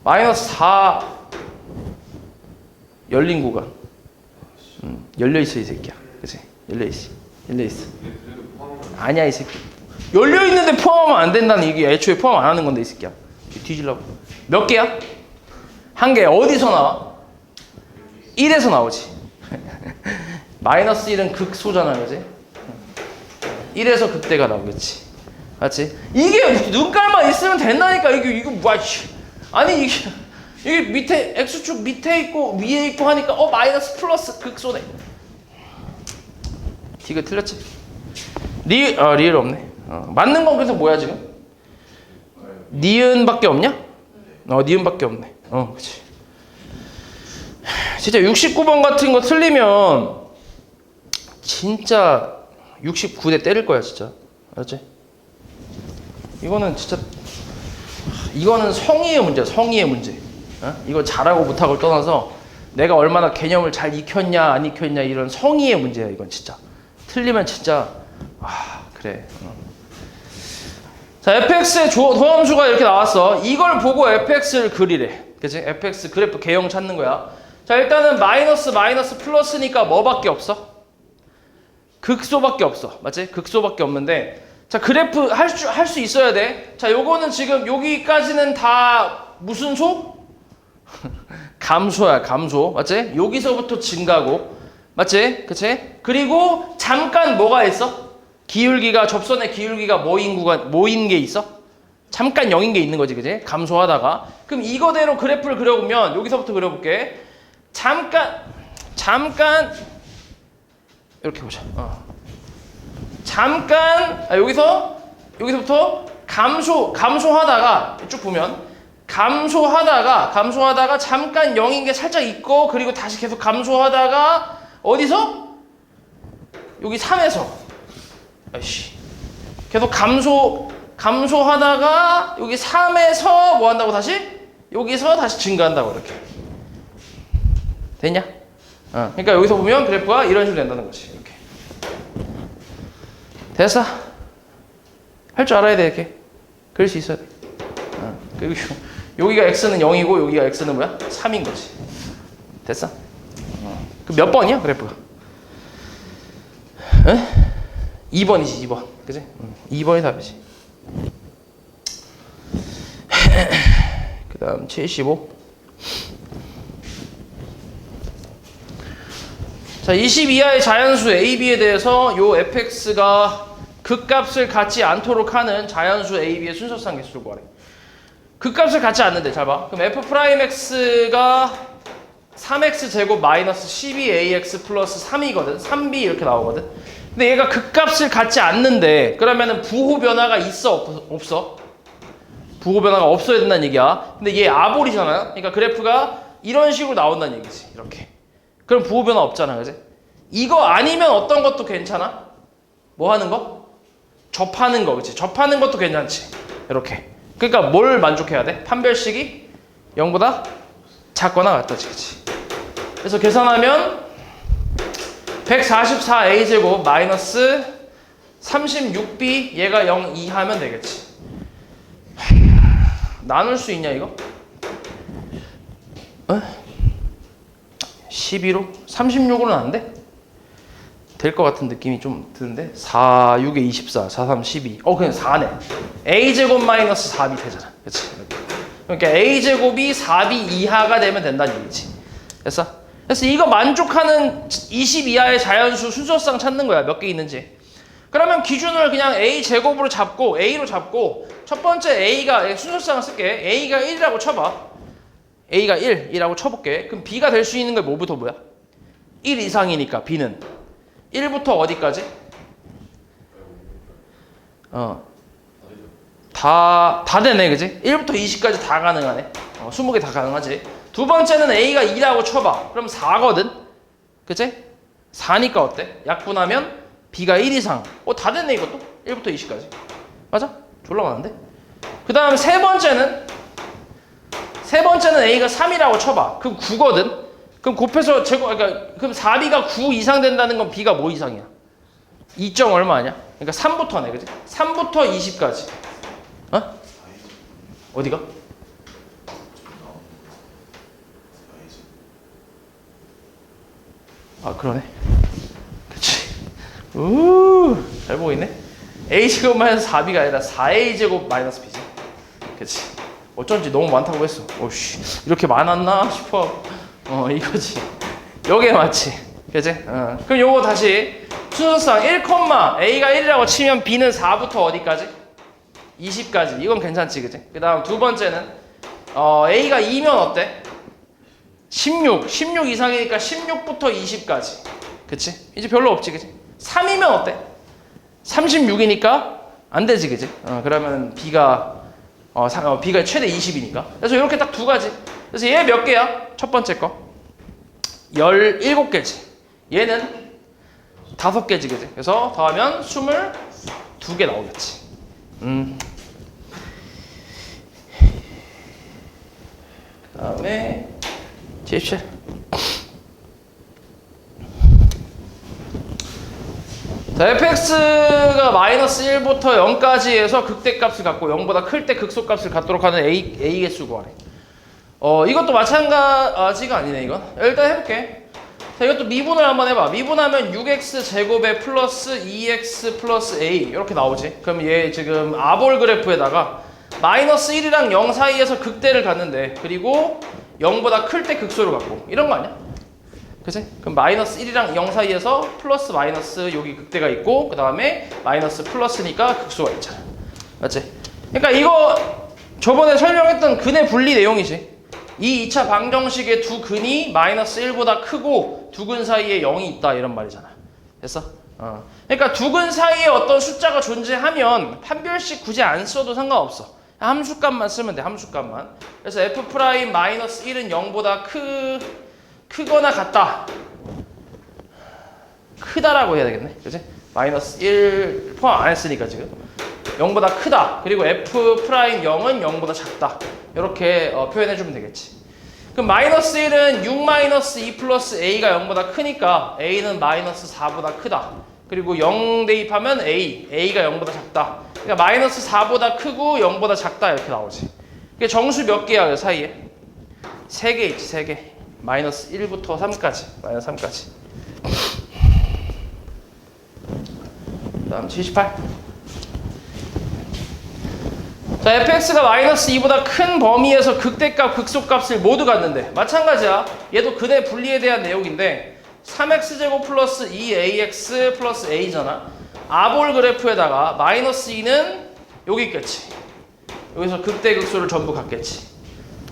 4 열린 구간. 열려있어 이 새끼야. 그치? 열려있어. 아니야 이 새끼. 열려있는데 포함하면 안 된다는 이게 애초에 포함 안 하는 건데 이 새끼야. 뒤질라고. 몇 개야? 한 개. 어디서 나와? 1에서 나오지. 마이너스 1은 극소잖아. 그지? 1에서 극대가 나오겠지. 맞지? 이게 눈깔만 있으면 된다니까. 이거 뭐야. 아니 이게 밑에 X축 밑에 있고 위에 있고 하니까 마이너스 플러스 극소네. D가 틀렸지? 리을 없네. 맞는 건 그래서 뭐야 지금? 니은밖에 없냐? 니은밖에 없네. 그치. 진짜 69번 같은 거 틀리면 진짜 69대 때릴 거야 진짜. 알았지? 이거는 진짜 이거는 성의의 문제야. 성의의 문제. 이거 잘하고 못하고를 떠나서 내가 얼마나 개념을 잘 익혔냐 안 익혔냐 이런 성의의 문제야. 이건 진짜. 틀리면 진짜 그래. 자, fx의 도함수가 이렇게 나왔어. 이걸 보고 fx를 그리래. 그치? fx 그래프 개형 찾는 거야. 자, 일단은 마이너스 플러스니까 뭐밖에 없어? 극소밖에 없어. 맞지? 극소밖에 없는데 자, 그래프 할 수 있어야 돼. 자, 요거는 지금 여기까지는 다 무슨 소? 감소야, 감소. 맞지? 여기서부터 증가고. 맞지? 그치? 그리고 잠깐 뭐가 있어? 기울기가 접선의 기울기가 뭐인 게 있어? 잠깐 0인 게 있는 거지. 그치? 감소하다가. 그럼 이거대로 그래프를 그려보면 여기서부터 그려볼게. 잠깐 이렇게 보자. 잠깐 여기서부터 감소하다가 쭉 보면 감소하다가 잠깐 0인 게 살짝 있고 그리고 다시 계속 감소하다가 어디서? 여기 3에서 계속 감소하다가 여기 3에서 뭐 한다고 다시? 여기서 다시 증가한다고 이렇게. 됐냐? 그러니까 여기서 보면 그래프가 이런 식으로 된다는 거지. 이렇게. 됐어? 할 줄 알아야 돼. 이렇게. 그릴 수 있어야 돼. 그리고 여기가 x는 0이고 여기가 x는 뭐야? 3인 거지. 됐어? 그 몇 번이야 그래프가? 2번이지 2번. 그치? 2번이 답이지. 그 다음 75. 자, 20 이하의 자연수 A, B에 대해서 요 fx가 극값을 갖지 않도록 하는 자연수 AB의 순서상 개수를 구하래. 극값을 갖지 않는데 잘 봐. 그럼 F'X가 3x 제곱 마이너스 12ax 플러스 3이거든. 3b 이렇게 나오거든. 근데 얘가 극값을 갖지 않는데 그러면은 부호 변화가 있어 없어? 부호 변화가 없어야 된다는 얘기야. 근데 얘 아볼이잖아요. 그러니까 그래프가 이런 식으로 나온다는 얘기지. 이렇게. 그럼 부호 변화 없잖아. 그지? 이거 아니면 어떤 것도 괜찮아? 뭐 하는 거? 접하는 거. 그치? 접하는 것도 괜찮지. 이렇게. 그러니까 뭘 만족해야 돼? 판별식이 0보다 작거나 같다지. 그치? 그래서 계산하면 144a제곱 마이너스 36b 얘가 0 이하면 되겠지. 나눌 수 있냐 이거? 12로? 36으로는 안 돼? 될 것 같은 느낌이 좀 드는데 4, 6에 24, 4, 3, 12 그냥 4네. a제곱 마이너스 4b 되잖아. 그치? 그러니까 a제곱이 4b 이하가 되면 된다는 얘기지. 됐어? 그래서 이거 만족하는 20 이하의 자연수 순서상 찾는 거야. 몇 개 있는지. 그러면 기준을 그냥 a제곱으로 잡고 a로 잡고 첫 번째 a가 순서상을 쓸게. a가 1이라고 쳐봐. a가 1이라고 쳐볼게. 그럼 b가 될 수 있는 게 뭐부터 뭐야? 1 이상이니까 b는 1부터 어디까지? 다 되네. 그지? 1부터 20까지 다 가능하네. 20개 다 가능하지. 두 번째는 a가 2라고 쳐봐. 그럼 4거든? 그치? 4니까 어때? 약분하면 b가 1 이상. 다 됐네 이것도. 1부터 20까지. 맞아? 졸라 많은데? 그 다음 세 번째는 a가 3이라고 쳐봐. 그럼 9거든? 그럼 곱해서 그럼 4b가 9 이상 된다는 건 b가 뭐 이상이야? 2점 얼마 아니야? 그러니까 3부터네. 그치? 3부터 20까지. 어디가? 그러네. 그치. 잘 보고 있네. a제곱 마이너스 4b가 아니라 4a제곱 마이너스 b지. 그치. 어쩐지 너무 많다고 했어. 오씨, 이렇게 많았나 싶어. 이거지. 요게 맞지. 그치? 그럼 요거 다시 순서상 1, a가 1이라고 치면 b는 4부터 어디까지? 20까지. 이건 괜찮지. 그치? 그 다음 두 번째는 a가 2면 어때? 16 이상이니까 16부터 20까지. 그치? 이제 별로 없지. 그치? 3이면 어때? 36이니까 안 되지. 그치? 그러면 b가 b가 최대 20이니까. 그래서 이렇게 딱 두 가지. 그래서 얘 몇 개야? 첫 번째 거 17개지. 얘는 5개지. 그치? 그래서 더하면 22개 나오겠지. 그 다음에 77. 자, fx가 마이너스 1부터 0까지 해서 극대값을 갖고 0보다 클 때 극소값을 갖도록 하는 a 개수 구하래. 이것도 마찬가지가 아니네 이건. 일단 해볼게. 자, 이것도 미분을 한번 해봐. 미분하면 6x 제곱에 플러스 2x 플러스 a 이렇게 나오지. 그럼 얘 지금 아볼 그래프에다가 마이너스 1이랑 0 사이에서 극대를 갖는데 그리고 0보다 클 때 극소를 갖고 이런 거 아니야? 그치? 그럼 마이너스 1이랑 0 사이에서 플러스 마이너스 여기 극대가 있고 그 다음에 마이너스 플러스니까 극소가 있잖아. 맞지? 그러니까 이거 저번에 설명했던 근의 분리 내용이지. 이 2차 방정식의 두 근이 마이너스 1보다 크고 두 근 사이에 0이 있다 이런 말이잖아. 됐어? 그러니까 두 근 사이에 어떤 숫자가 존재하면 판별식 굳이 안 써도 상관없어. 함수값만 쓰면 돼. 함수값만. 그래서 f' 마이너스 1은 0보다 크거나 같다. 크다라고 해야 되겠네. 그치? 마이너스 1 포함 안 했으니까 지금. 0보다 크다. 그리고 f' 0은 0보다 작다. 이렇게 표현해주면 되겠지. 그럼 마이너스 1은 6 마이너스 2 플러스 a가 0보다 크니까 a는 마이너스 4보다 크다. 그리고 0 대입하면 a가 0보다 작다. 그러니까 마이너스 4보다 크고 0보다 작다 이렇게 나오지. 그게 정수 몇 개야 그 사이에? 3개 있지. 3개. 마이너스 1부터 3까지. 마이너스 3까지. 그 다음 78. 자, fx가 마이너스 2보다 큰 범위에서 극대값, 극소값을 모두 갖는데 마찬가지야. 얘도 근의 분리에 대한 내용인데 3x제곱 플러스 2ax 플러스 a잖아. 아볼 그래프에다가 마이너스 2는 여기 있겠지. 여기서 극대극소를 전부 갖겠지.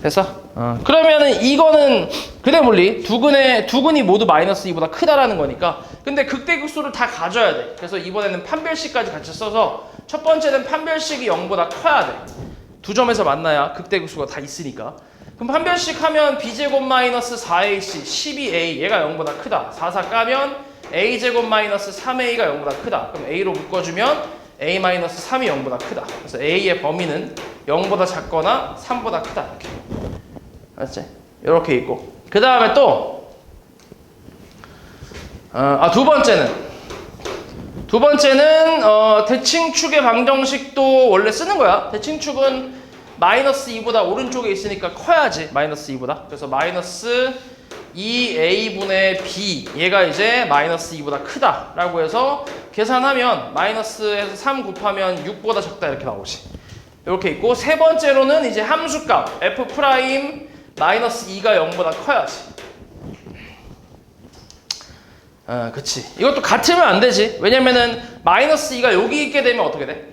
됐어? 그러면은 이거는 그대 물리 두근이 모두 마이너스 2보다 크다라는 거니까. 근데 극대극소를 다 가져야 돼. 그래서 이번에는 판별식까지 같이 써서 첫 번째는 판별식이 0보다 커야 돼. 두 점에서 만나야 극대극소가 다 있으니까. 그럼 판별식 하면 b제곱 마이너스 4ac 12a 얘가 0보다 크다. 4 까면 a제곱 마이너스 3a가 0보다 크다. 그럼 a로 묶어주면 a 마이너스 3이 0보다 크다. 그래서 a의 범위는 0보다 작거나 3보다 크다. 이렇게. 알았지? 이렇게 있고. 그 다음에 또 두 번째는 대칭축의 방정식도 원래 쓰는 거야. 대칭축은 마이너스 2보다 오른쪽에 있으니까 커야지. 마이너스 2보다. 그래서 마이너스 2a분의 b 얘가 이제 마이너스 2보다 크다 라고 해서 계산하면 마이너스에서 3 곱하면 6보다 작다 이렇게 나오지. 이렇게 있고, 세 번째로는 이제 함수값 f 프라임 마이너스 2가 0보다 커야지. 그치. 이것도 같으면 안 되지. 왜냐면은 마이너스 2가 여기 있게 되면 어떻게 돼?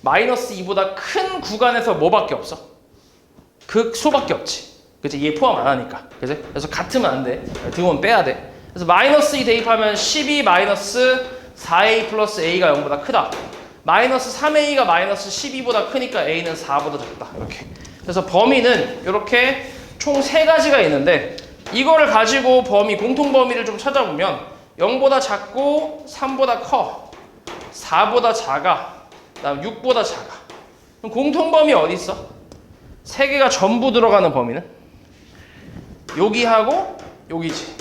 마이너스 2보다 큰 구간에서 뭐밖에 없어? 극소밖에 없지. 그치? 얘 포함 안 하니까. 그치? 그래서 같으면 안 돼. 등원 빼야 돼. 그래서 마이너스 2 대입하면 12 마이너스 4a 플러스 a가 0보다 크다. 마이너스 3a가 마이너스 12보다 크니까 a는 4보다 작다. 이렇게. 그래서 범위는 이렇게 총 3가지가 있는데, 이거를 가지고 공통 범위를 좀 찾아보면 0보다 작고 3보다 커, 4보다 작아, 그다음 6보다 작아. 그럼 공통 범위 어디 있어? 3개가 전부 들어가는 범위는 여기하고 여기지.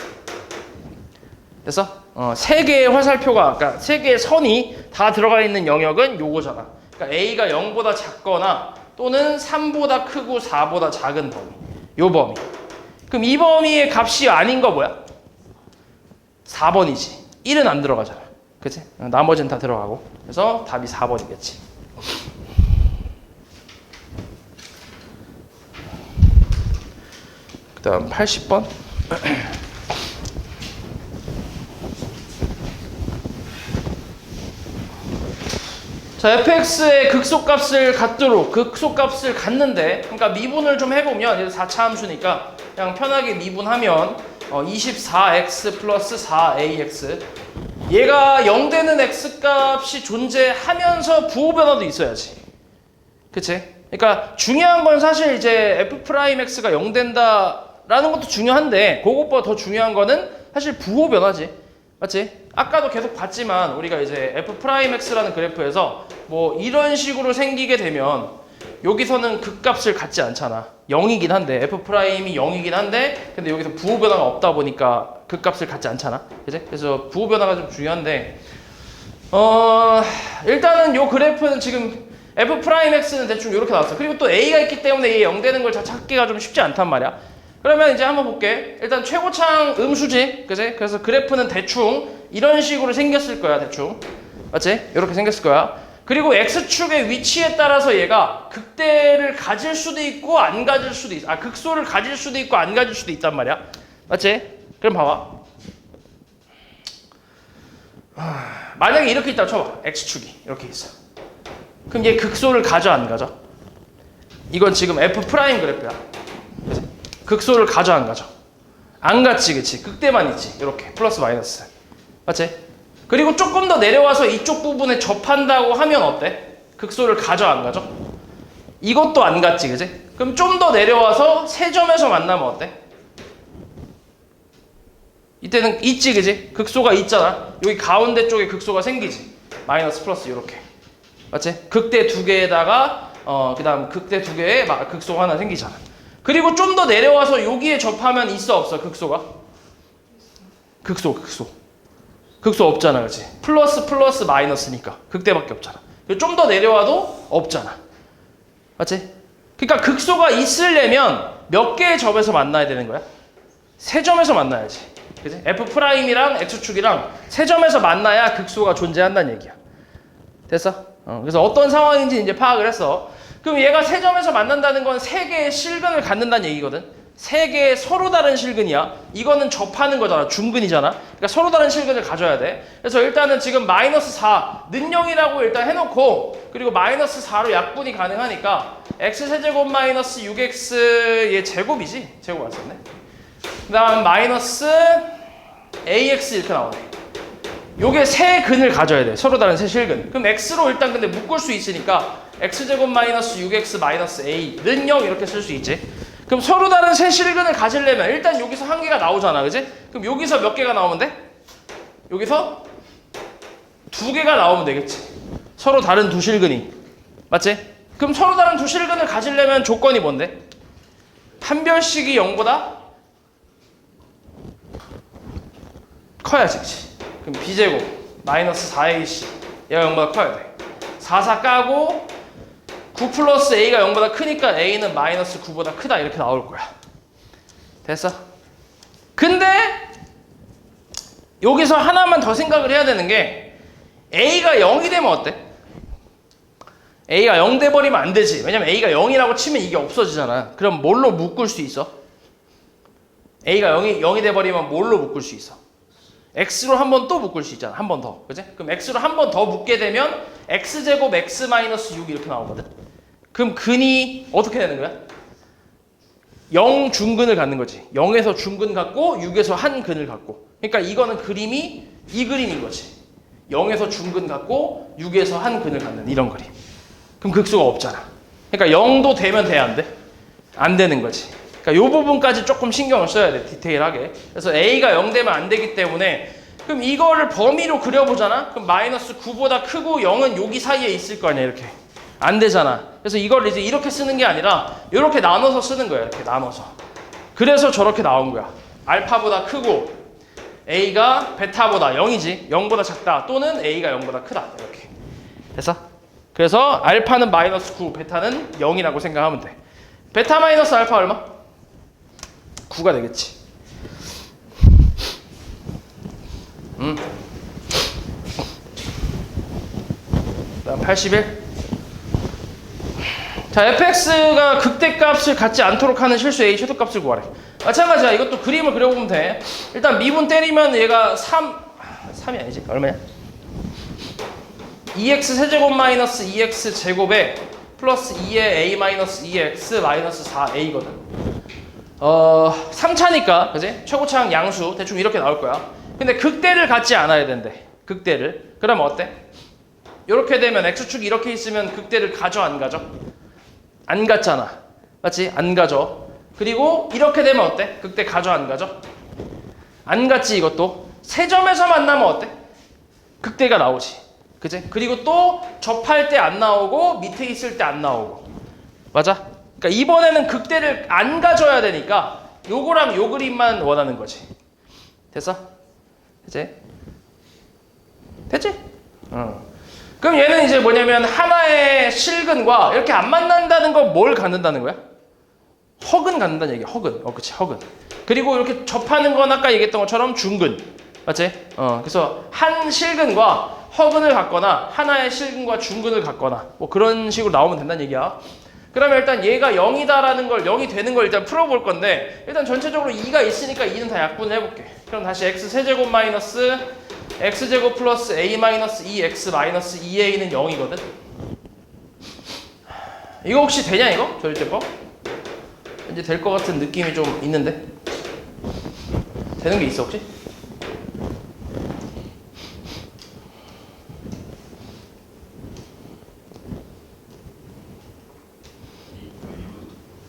그래서 3개의 화살표가, 그러니까 3개의 선이 다 들어가 있는 영역은 요거잖아. 그러니까 a가 0보다 작거나 또는 3보다 크고 4보다 작은 범위. 요 범위. 그럼 이 범위의 값이 아닌 거 뭐야? 4번이지. 1은 안 들어가잖아. 그치? 나머지는 다 들어가고. 그래서 답이 4번이겠지. 그 다음 80번. 자, fx의 극소값을 갖는데, 그러니까 미분을 좀 해보면, 4차 함수니까 그냥 편하게 미분하면 24x 플러스 4ax, 얘가 0 되는 x값이 존재하면서 부호 변화도 있어야지. 그치? 그러니까 중요한 건 사실 이제 f'x가 0 된다라는 것도 중요한데, 그것보다 더 중요한 거는 사실 부호 변화지. 맞지? 아까도 계속 봤지만 우리가 이제 f'x라는 그래프에서 뭐 이런 식으로 생기게 되면 여기서는 극값을 갖지 않잖아. 0이긴 한데, f'이 0이긴 한데, 근데 여기서 부호 변화가 없다 보니까 극값을 갖지 않잖아. 그치? 그래서 부호 변화가 좀 중요한데, 일단은 요 그래프는 지금 f'x는 대충 이렇게 나왔어. 그리고 또 a가 있기 때문에 얘 0 되는 걸 찾기가 좀 쉽지 않단 말이야. 그러면 이제 한번 볼게. 일단 최고창 음수지, 그치? 그래서 그래프는 대충 이런 식으로 생겼을 거야, 대충. 맞지? 이렇게 생겼을 거야. 그리고 x축의 위치에 따라서 얘가 극대를 가질 수도 있고 안 가질 수도 있어. 극소를 가질 수도 있고 안 가질 수도 있단 말이야. 맞지? 그럼 봐봐. 만약에 이렇게 있다고 쳐봐. x축이 이렇게 있어. 그럼 얘 극소를 가져 안 가져? 이건 지금 f' 그래프야. 그치? 극소를 가져 안 가져? 안 갔지, 그치? 극대만 있지. 이렇게 플러스 마이너스. 맞지? 그리고 조금 더 내려와서 이쪽 부분에 접한다고 하면 어때? 극소를 가져 안 가져? 이것도 안 갔지, 그치? 그럼 좀 더 내려와서 세 점에서 만나면 어때? 이때는 있지, 그치? 극소가 있잖아. 여기 가운데 쪽에 극소가 생기지. 마이너스 플러스 이렇게. 맞지? 극대 2개에다가 그 다음 극대 2개에 극소가 하나 생기잖아. 그리고 좀 더 내려와서 여기에 접하면 있어, 없어? 극소가? 극소 없잖아, 그치? 플러스 마이너스니까 극대밖에 없잖아. 좀 더 내려와도 없잖아. 맞지? 그러니까 극소가 있으려면 몇 개의 점에서 만나야 되는 거야? 세 점에서 만나야지. 그치? f'이랑 x축이랑 세 점에서 만나야 극소가 존재한다는 얘기야. 됐어? 그래서 어떤 상황인지 이제 파악을 했어. 그럼 얘가 세 점에서 만난다는 건 세 개의 실근을 갖는다는 얘기거든. 세 개의 서로 다른 실근이야. 이거는 접하는 거잖아. 중근이잖아. 그러니까 서로 다른 실근을 가져야 돼. 그래서 일단은 지금 마이너스 4 는영이라고 일단 해놓고 그리고 마이너스 4로 약분이 가능하니까 x세제곱 마이너스 6x의 제곱이지? 제곱 안 썼네. 그 다음 마이너스 ax 이렇게 나오네. 요게 세 근을 가져야 돼. 서로 다른 세 실근. 그럼 x로 일단 근데 묶을 수 있으니까 x제곱 마이너스 6x 마이너스 a는 0 이렇게 쓸 수 있지. 그럼 서로 다른 세 실근을 가지려면 일단 여기서 한 개가 나오잖아. 그지? 그럼 여기서 몇 개가 나오면 돼? 여기서 두 개가 나오면 되겠지. 서로 다른 두 실근이. 맞지? 그럼 서로 다른 두 실근을 가지려면 조건이 뭔데? 판별식이 0보다 커야지. 그치? 그럼 b제곱 마이너스 4ac 얘가 0보다 커야 돼. 4, 4 까고 9 플러스 a가 0보다 크니까 a는 마이너스 9보다 크다 이렇게 나올 거야. 됐어? 근데 여기서 하나만 더 생각을 해야 되는 게 a가 0이 되면 어때? a가 0 돼버리면 안 되지. 왜냐면 a가 0이라고 치면 이게 없어지잖아. 그럼 뭘로 묶을 수 있어? a가 0이 돼버리면 뭘로 묶을 수 있어? x로 한 번 또 묶을 수 있잖아. 한 번 더. 그치? 그럼 x로 한 번 더 묶게 되면 x제곱 x 마이너스 6 이렇게 나오거든. 그럼 근이 어떻게 되는 거야? 0 중근을 갖는 거지. 0에서 중근 갖고 6에서 한 근을 갖고. 그러니까 이거는 그림이 이 그림인 거지. 0에서 중근 갖고 6에서 한 근을 갖는 이런 그림. 그럼 극수가 없잖아. 그러니까 0도 되면 돼, 안 돼? 안 되는 거지. 그러니까 이 부분까지 조금 신경을 써야 돼, 디테일하게. 그래서 a가 0 되면 안 되기 때문에 그럼 이거를 범위로 그려보잖아? 그럼 마이너스 9보다 크고 0은 여기 사이에 있을 거 아니야, 이렇게. 안 되잖아. 그래서 이걸 이제 이렇게 쓰는 게 아니라 이렇게 나눠서 쓰는 거야. 이렇게 나눠서. 그래서 저렇게 나온 거야. 알파보다 크고 a가 베타보다 0이지. 0보다 작다. 또는 a가 0보다 크다. 이렇게. 됐어? 그래서 알파는 마이너스 9, 베타는 0이라고 생각하면 돼. 베타 마이너스 알파 얼마? 9가 되겠지. 그다음 81. 자, fx가 극대값을 갖지 않도록 하는 실수 a 최소값을 구하래. 마찬가지야. 이것도 그림을 그려보면 돼. 일단 미분 때리면 얘가 3이 아니지. 얼마냐? 2x 세제곱 마이너스 2x 제곱에 플러스 2의 a 마이너스 2x 마이너스 4a거든. 3차니까, 그지? 최고차항 양수 대충 이렇게 나올 거야. 근데 극대를 갖지 않아야 된대. 극대를. 그러면 어때? 이렇게 되면 x축이 이렇게 있으면 극대를 가져 안 가져? 안 갔잖아. 맞지? 안 가져. 그리고 이렇게 되면 어때? 극대 가져 안 가져? 안 갔지 이것도. 세 점에서 만나면 어때? 극대가 나오지. 그치? 그리고 또 접할 때 안 나오고 밑에 있을 때 안 나오고. 맞아? 그러니까 이번에는 극대를 안 가져야 되니까 요거랑 요 그림만 원하는 거지. 됐어? 됐지? 됐지? 그럼 얘는 이제 뭐냐면 하나의 실근과 이렇게 안 만난다는 건 뭘 갖는다는 거야? 허근 갖는다는 얘기야. 허근. 그치. 허근. 그리고 이렇게 접하는 건 아까 얘기했던 것처럼 중근. 맞지? 그래서 한 실근과 허근을 갖거나 하나의 실근과 중근을 갖거나 뭐 그런 식으로 나오면 된다는 얘기야. 그러면 일단 얘가 0이다라는 걸 0이 되는 걸 일단 풀어볼 건데 일단 전체적으로 2가 있으니까 2는 다 약분을 해볼게. 그럼 다시 x 세제곱 마이너스 x제곱 플러스 a 마이너스 2x 마이너스 2a는 0이거든. 이거 혹시 되냐 이거? 절제법? 이제 될 것 같은 느낌이 좀 있는데 되는 게 있어 혹시?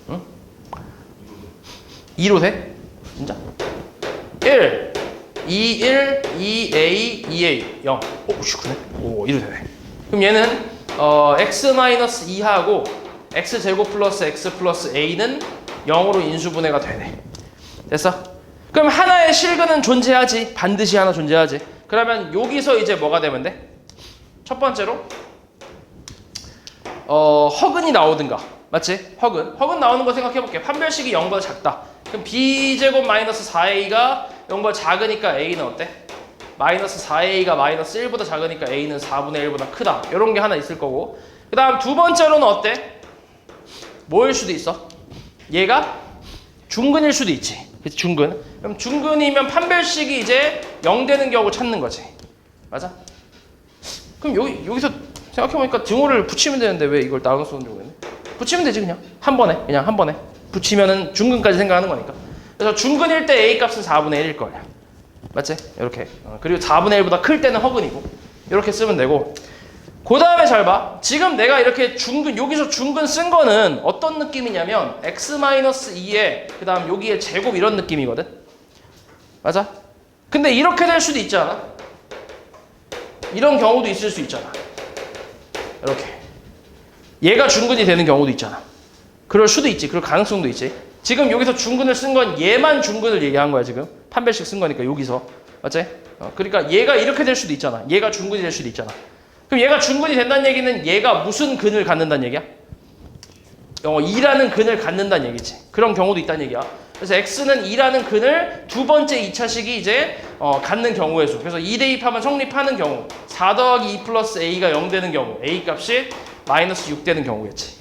응? 2로 돼? 진짜? 1 2, 1, 2a, 2a, 0. 오, 그래? 오, 이로 되네. 그럼 얘는 x-2하고 x제곱 플러스 x 플러스 a는 0으로 인수분해가 되네. 됐어? 그럼 하나의 실근은 존재하지. 반드시 하나 존재하지. 그러면 여기서 이제 뭐가 되면 돼? 첫 번째로 허근이 나오든가. 맞지? 허근 나오는 거 생각해볼게. 판별식이 0보다 작다. 그럼 b제곱 마이너스 4a가 0보다 작으니까 a는 어때? 마이너스 4a가 마이너스 1보다 작으니까 a는 4분의 1보다 크다. 이런 게 하나 있을 거고. 그 다음 두 번째로는 어때? 뭐일 수도 있어? 얘가 중근일 수도 있지. 그치, 중근. 그럼 중근이면 판별식이 이제 0 되는 경우 찾는 거지. 맞아? 그럼 여기서 생각해보니까 등호를 붙이면 되는데 왜 이걸 나눠서 쓰는 거네? 붙이면 되지 그냥. 한 번에. 그냥 한 번에. 붙이면은 중근까지 생각하는 거니까. 그래서 중근일 때 A 값은 4분의 1일 거야. 맞지? 이렇게. 그리고 4분의 1보다 클 때는 허근이고. 이렇게 쓰면 되고. 그 다음에 잘 봐. 지금 내가 이렇게 중근, 여기서 중근 쓴 거는 어떤 느낌이냐면 x-2에 그 다음 여기에 제곱 이런 느낌이거든. 맞아? 근데 이렇게 될 수도 있지 않아? 이런 경우도 있을 수 있잖아. 이렇게. 얘가 중근이 되는 경우도 있잖아. 그럴 수도 있지. 그럴 가능성도 있지. 지금 여기서 중근을 쓴 건 얘만 중근을 얘기한 거야 지금. 판별식 쓴 거니까 여기서. 맞지? 그러니까 얘가 이렇게 될 수도 있잖아. 얘가 중근이 될 수도 있잖아. 그럼 얘가 중근이 된다는 얘기는 얘가 무슨 근을 갖는다는 얘기야? 2라는 근을 갖는다는 얘기지. 그런 경우도 있다는 얘기야. 그래서 x는 2라는 근을 두 번째 2차식이 이제 갖는 경우의 수. 그래서 2 대입하면 성립하는 경우. 4 더하기 2 플러스 a가 0 되는 경우. a 값이 마이너스 6 되는 경우겠지.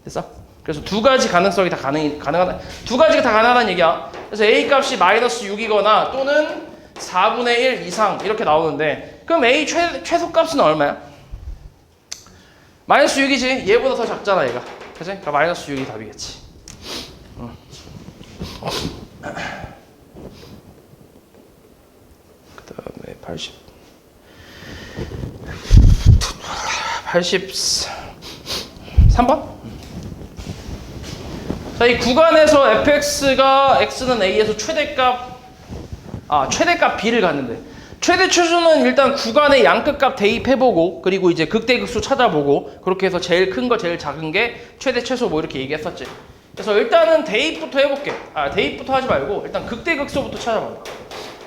됐어? 그래서 두 가지 가능성이 다 가능하다. 두 가지가 다 가능하다는 얘기야. 그래서 a 값이 마이너스 6이거나 또는 4분의 1 이상 이렇게 나오는데 그럼 a 최소값은 얼마야? 마이너스 6이지. 얘보다 더 작잖아 얘가. 그치? 그러니까 마이너스 6이 답이겠지. 그 다음에 83번? 자, 이 구간에서 fx가 x는 a에서 최대값 b를 갖는데 최대 최소는 일단 구간의 양끝값 대입해보고 그리고 이제 극대극소 찾아보고 그렇게 해서 제일 큰 거 제일 작은 게 최대 최소 뭐 이렇게 얘기했었지. 그래서 일단은 대입부터 해볼게. 대입부터 하지 말고 일단 극대극소부터 찾아본다.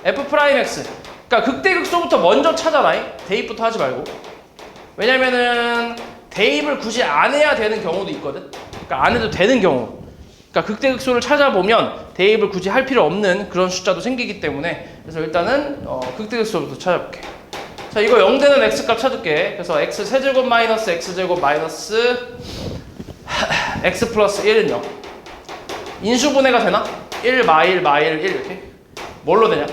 f'x 그러니까 극대극소부터 먼저 찾아라. 대입부터 하지 말고. 왜냐면은 대입을 굳이 안 해야 되는 경우도 있거든. 그러니까 안 해도 되는 경우. 그러니까 극대극소를 찾아보면 대입을 굳이 할 필요 없는 그런 숫자도 생기기 때문에 그래서 일단은 극대극소부터 찾아볼게. 자, 이거 0 되는 x값 찾을게. 그래서 x 세제곱 마이너스 x제곱 마이너스 x 플러스 1은 0. 인수분해가 되나? 1 마일 1 이렇게. 뭘로 되냐?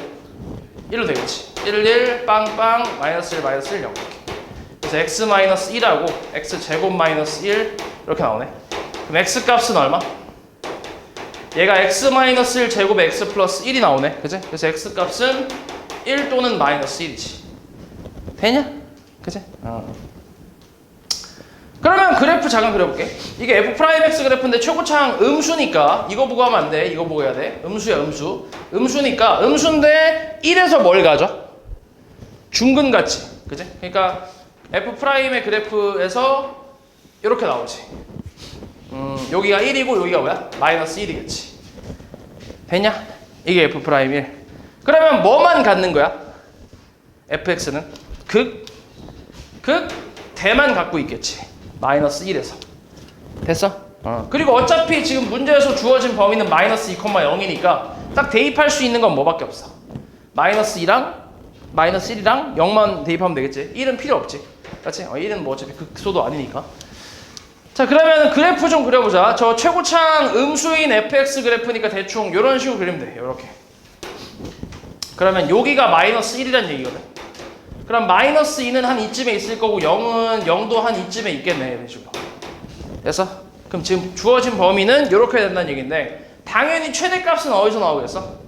1로 되겠지. 1 빵빵 마이너스 1 마이너스 1 0 이렇게. 그래서 x 마이너스 1하고 x 제곱 마이너스 1 이렇게 나오네. 그럼 x 값은 얼마? 얘가 x 마이너스 1 제곱에 x 플러스 1이 나오네. 그치? 그래서 x 값은 1 또는 마이너스 1이지. 되냐? 그치? 그러면 그래프 잠깐 그려볼게. 이게 f'x 그래프인데 최고차항 음수니까 이거 보고 하면 안 돼. 이거 보고 해야 돼. 음수야 음수. 음수니까 음수인데 1에서 뭘 가져? 중근 같지. 그치? 그러니까 f'의 그래프에서 이렇게 나오지. 여기가 1이고 여기가 뭐야? 마이너스 1이겠지. 되냐? 이게 f'1. 그러면 뭐만 갖는 거야? fx는 대만 갖고 있겠지. 마이너스 1에서. 됐어? 그리고 어차피 지금 문제에서 주어진 범위는 마이너스 2,0이니까 딱 대입할 수 있는 건 뭐밖에 없어. 마이너스 2랑 마이너스 1이랑 0만 대입하면 되겠지. 1은 필요 없지. 그렇지? 1은 뭐 어차피 극소도 아니니까. 자, 그러면 그래프 좀 그려보자. 저 최고차항 음수인 fx 그래프니까 대충 이런 식으로 그리면 돼. 이렇게. 그러면 여기가 마이너스 1이란 얘기거든. 그럼 마이너스 2는 한 이쯤에 있을 거고 0은 0도 한 이쯤에 있겠네. 이런 식으로. 됐어? 그럼 지금 주어진 범위는 이렇게 된다는 얘기인데 당연히 최대값은 어디서 나오겠어?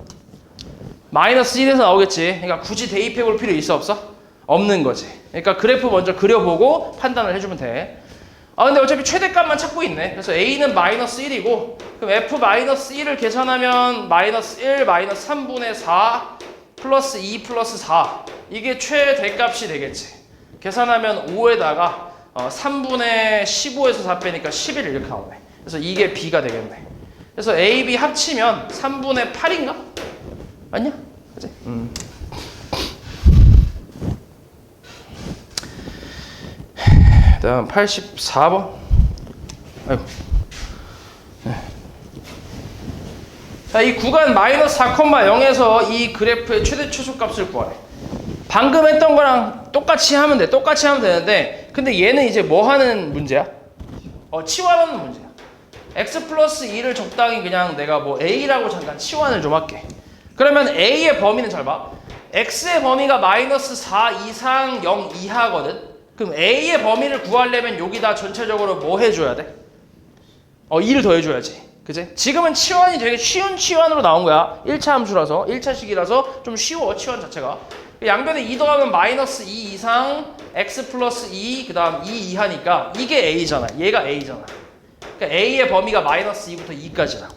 마이너스 1에서 나오겠지. 그러니까 굳이 대입해볼 필요 있어 없어? 없는 거지. 그러니까 그래프 먼저 그려보고 판단을 해주면 돼. 근데 어차피 최대값만 찾고 있네. 그래서 a는 마이너스 1이고 그럼 f-1을 계산하면 마이너스 1 마이너스 3분의 4 플러스 2 플러스 4 이게 최대값이 되겠지. 계산하면 5에다가 3분의 15에서 4 빼니까 11 이렇게 나오네. 그래서 이게 b가 되겠네. 그래서 a, b 합치면 3분의 8인가? 맞냐? 그치? 다음 84번. 아이고. 자, 이 구간 마이너스 4,0에서 이 그래프의 최대 최소값을 구하래. 방금 했던 거랑 똑같이 하면 돼. 똑같이 하면 되는데 근데 얘는 이제 뭐 하는 문제야? 치환하는 문제야. x 플러스 2를 적당히 그냥 내가 뭐 a라고 잠깐 치환을 좀 할게. 그러면 a의 범위는 잘 봐. x의 범위가 마이너스 4 이상 0 이하거든. 그럼 a의 범위를 구하려면 여기다 전체적으로 뭐 해줘야 돼? 2를 더해줘야지. 그지? 지금은 치환이 되게 쉬운 치환으로 나온 거야. 1차 함수라서, 1차식이라서 좀 쉬워, 치환 자체가. 양변에 2 더하면 마이너스 2 이상 x 플러스 2, 그 다음 2 이하니까 이게 a잖아. 얘가 a잖아. 그러니까 a의 범위가 마이너스 2부터 2까지라고.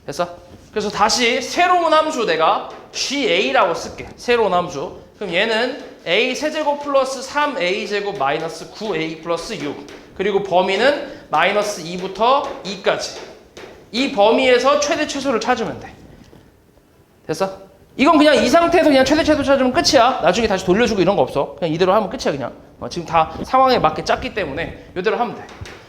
됐어? 그래서 다시 새로운 함수 내가 GA라고 쓸게. 새로운 함수. 그럼 얘는 A 세제곱 플러스 3A 제곱 마이너스 9A 플러스 6. 그리고 범위는 마이너스 2부터 2까지. 이 범위에서 최대 최소를 찾으면 돼. 됐어? 이건 그냥 이 상태에서 그냥 최대 최소 찾으면 끝이야. 나중에 다시 돌려주고 이런 거 없어. 그냥 이대로 하면 끝이야 그냥. 지금 다 상황에 맞게 짰기 때문에 이대로 하면 돼.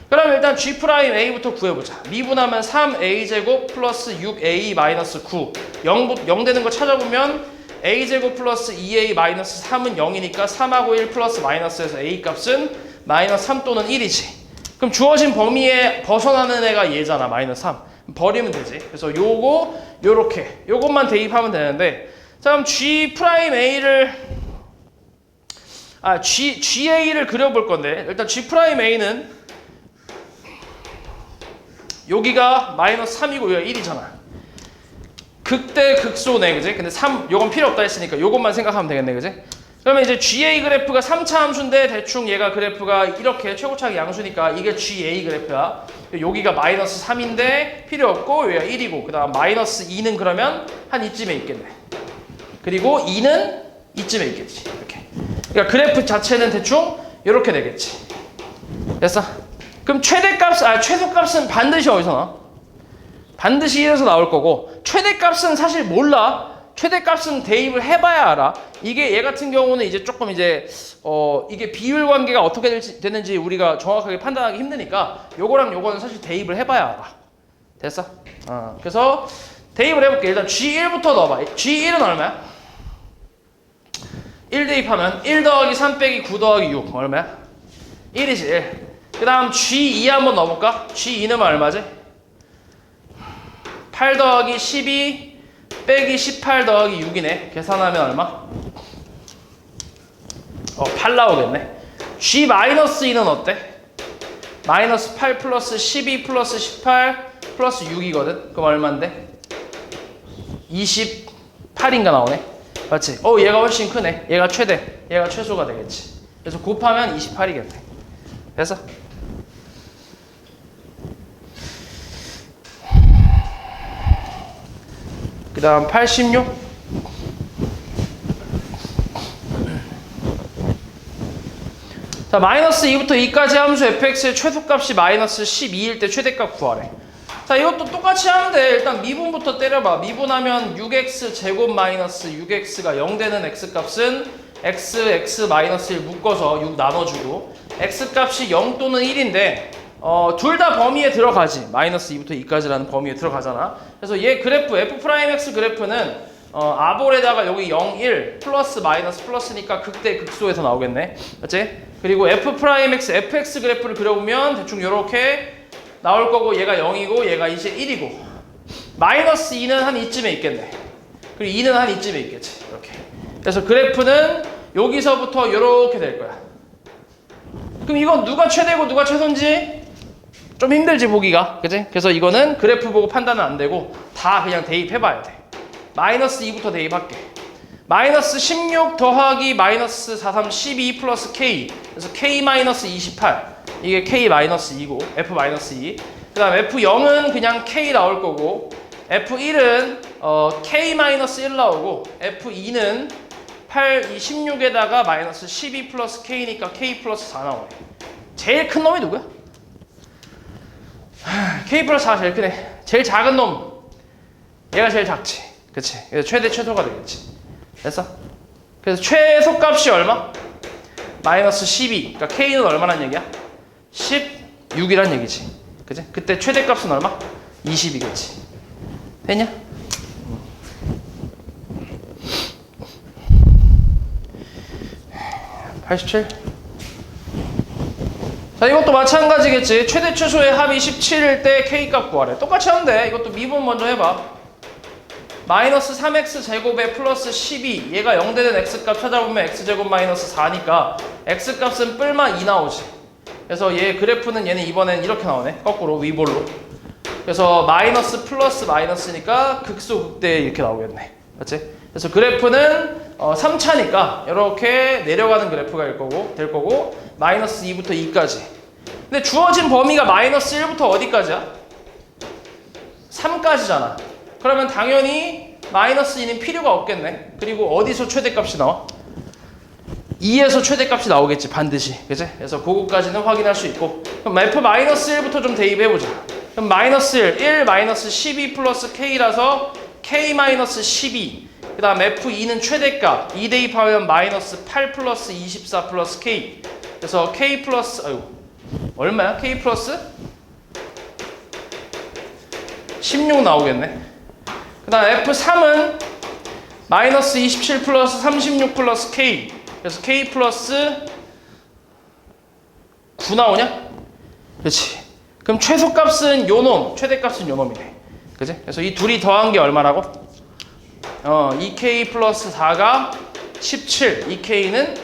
그럼 일단 G'A부터 구해보자. 미분하면 3A제곱 플러스 6A 마이너스 9. 0 되는 거 찾아보면 A제곱 플러스 2A 마이너스 3은 0이니까 3하고 1 플러스 마이너스에서 A 값은 마이너스 3 또는 1이지. 그럼 주어진 범위에 벗어나는 애가 얘잖아. 마이너스 3. 버리면 되지. 그래서 요거 요렇게 요것만 대입하면 되는데, 자 그럼 GA를 그려볼 건데, 일단 G'A는 여기가 마이너스 3이고 여기가 1이잖아. 극대 극소네, 그지? 근데 3, 요건 필요 없다 했으니까 요것만 생각하면 되겠네, 그지? 그러면 이제 GA 그래프가 3차 함수인데 대충 얘가 그래프가 이렇게 최고차기 양수니까 이게 GA 그래프야. 여기가 마이너스 3인데 필요 없고 여기가 1이고, 그 다음 마이너스 2는 그러면 한 이쯤에 있겠네. 그리고 2는 이쯤에 있겠지. 이렇게. 그러니까 그래프 자체는 대충 이렇게 되겠지. 됐어? 그럼 최소값은 반드시 어디서 나와? 반드시 1에서 나올 거고, 최대값은 사실 몰라. 최대값은 대입을 해봐야 알아. 이게 얘 같은 경우는 이제 조금 이제 이게 비율 관계가 어떻게 되는지 우리가 정확하게 판단하기 힘드니까 요거랑 요거는 사실 대입을 해봐야 알아. 됐어? 그래서 대입을 해볼게. 일단 G1부터 넣어봐. G1은 얼마야? 1 대입하면 1 더하기 3 빼기 9 더하기 6 얼마야? 1이지 1. 그 다음 G2 한번 넣어볼까? G2는 얼마지? 8 더하기 12 빼기 18 더하기 6이네. 계산하면 얼마? 8 나오겠네. G-2는 어때? 마이너스 8 플러스 12 플러스 18 플러스 6이거든. 그럼 얼만데? 28인가 나오네. 맞지? 얘가 훨씬 크네. 얘가 최대, 얘가 최소가 되겠지. 그래서 곱하면 28이겠네. 됐어? 그 다음 86. 자, 마이너스 2부터 2까지 함수 fx의 최소값이 마이너스 12일 때 최대값 구하래. 자, 이것도 똑같이 하는데 일단 미분부터 때려봐. 미분하면 6x 제곱 마이너스 6x가 0 되는 x값은 x 마이너스 1 묶어서 6 나눠주고, x값이 0 또는 1인데 둘 다 범위에 들어가지. 마이너스 2부터 2까지라는 범위에 들어가잖아. 그래서 얘 그래프 f'x 그래프는 아볼에다가 여기 0, 1 플러스 마이너스 플러스니까 극대 극소에서 나오겠네. 맞지? 그리고 f'x fx 그래프를 그려보면 대충 이렇게 나올 거고, 얘가 0이고 얘가 이제 1이고, 마이너스 2는 한 이쯤에 있겠네. 그리고 2는 한 이쯤에 있겠지. 이렇게. 그래서 그래프는 여기서부터 이렇게 될 거야. 그럼 이건 누가 최대고 누가 최소인지 좀 힘들지 보기가, 그치? 그래서 이거는 그래프 보고 판단은 안 되고 다 그냥 대입해봐야 돼. 마이너스 2부터 대입할게. 마이너스 16 더하기 마이너스 43 12 플러스 K. 그래서 K 마이너스 28. 이게 K 마이너스 2고 F 마이너스 2. 그 다음 F0은 그냥 K 나올 거고, F1은 K 마이너스 1 나오고, F2는 16에다가 마이너스 12 플러스 K니까 K 플러스 4 나오네. 제일 큰 놈이 누구야? K 플러스 4가 제일 크네. 제일 작은 놈, 얘가 제일 작지. 그치? 그래서 최대 최소가 되겠지. 됐어? 그래서 최소값이 얼마? 마이너스 12. 그러니까 K는 얼마란 얘기야? 16이란 얘기지. 그치? 그때 최대값은 얼마? 20이겠지. 됐냐? 87. 자, 이것도 마찬가지겠지. 최대 최소의 합이 17일 때 K값 구하래. 똑같이 하면 돼. 이것도 미분 먼저 해봐. 마이너스 3x 제곱에 플러스 12. 얘가 0 되는 x값 찾아보면 x제곱 마이너스 4니까 x값은 뿔마 2 나오지. 그래서 얘 그래프는 얘는 이번엔 이렇게 나오네. 거꾸로 위볼로. 그래서 마이너스 플러스 마이너스니까 극소 극대 이렇게 나오겠네. 맞지? 그래서 그래프는 3차니까 이렇게 내려가는 그래프가 될 거고 마이너스 2부터 2까지. 근데 주어진 범위가 마이너스 1부터 어디까지야? 3까지잖아. 그러면 당연히 마이너스 2는 필요가 없겠네. 그리고 어디서 최대값이 나와? 2에서 최대값이 나오겠지 반드시. 그치? 그래서 그거까지는 확인할 수 있고. 그럼 f 마이너스 1부터 좀 대입해보자. 그럼 마이너스 1 마이너스 12 플러스 k라서 k 마이너스 12. 그 다음 f2는 최대값 2 대입하면 마이너스 8 플러스 24 플러스 k. 그래서 k 플러스 얼마야? k 플러스 16 나오겠네. 그 다음 F3은 마이너스 27 플러스 36 플러스 K. 그래서 K 플러스 9 나오냐? 그렇지. 그럼 최소값은 요놈, 최대값은 요놈이네. 그치? 그래서 이 둘이 더한 게 얼마라고? 2K 플러스 4가 17. 2K는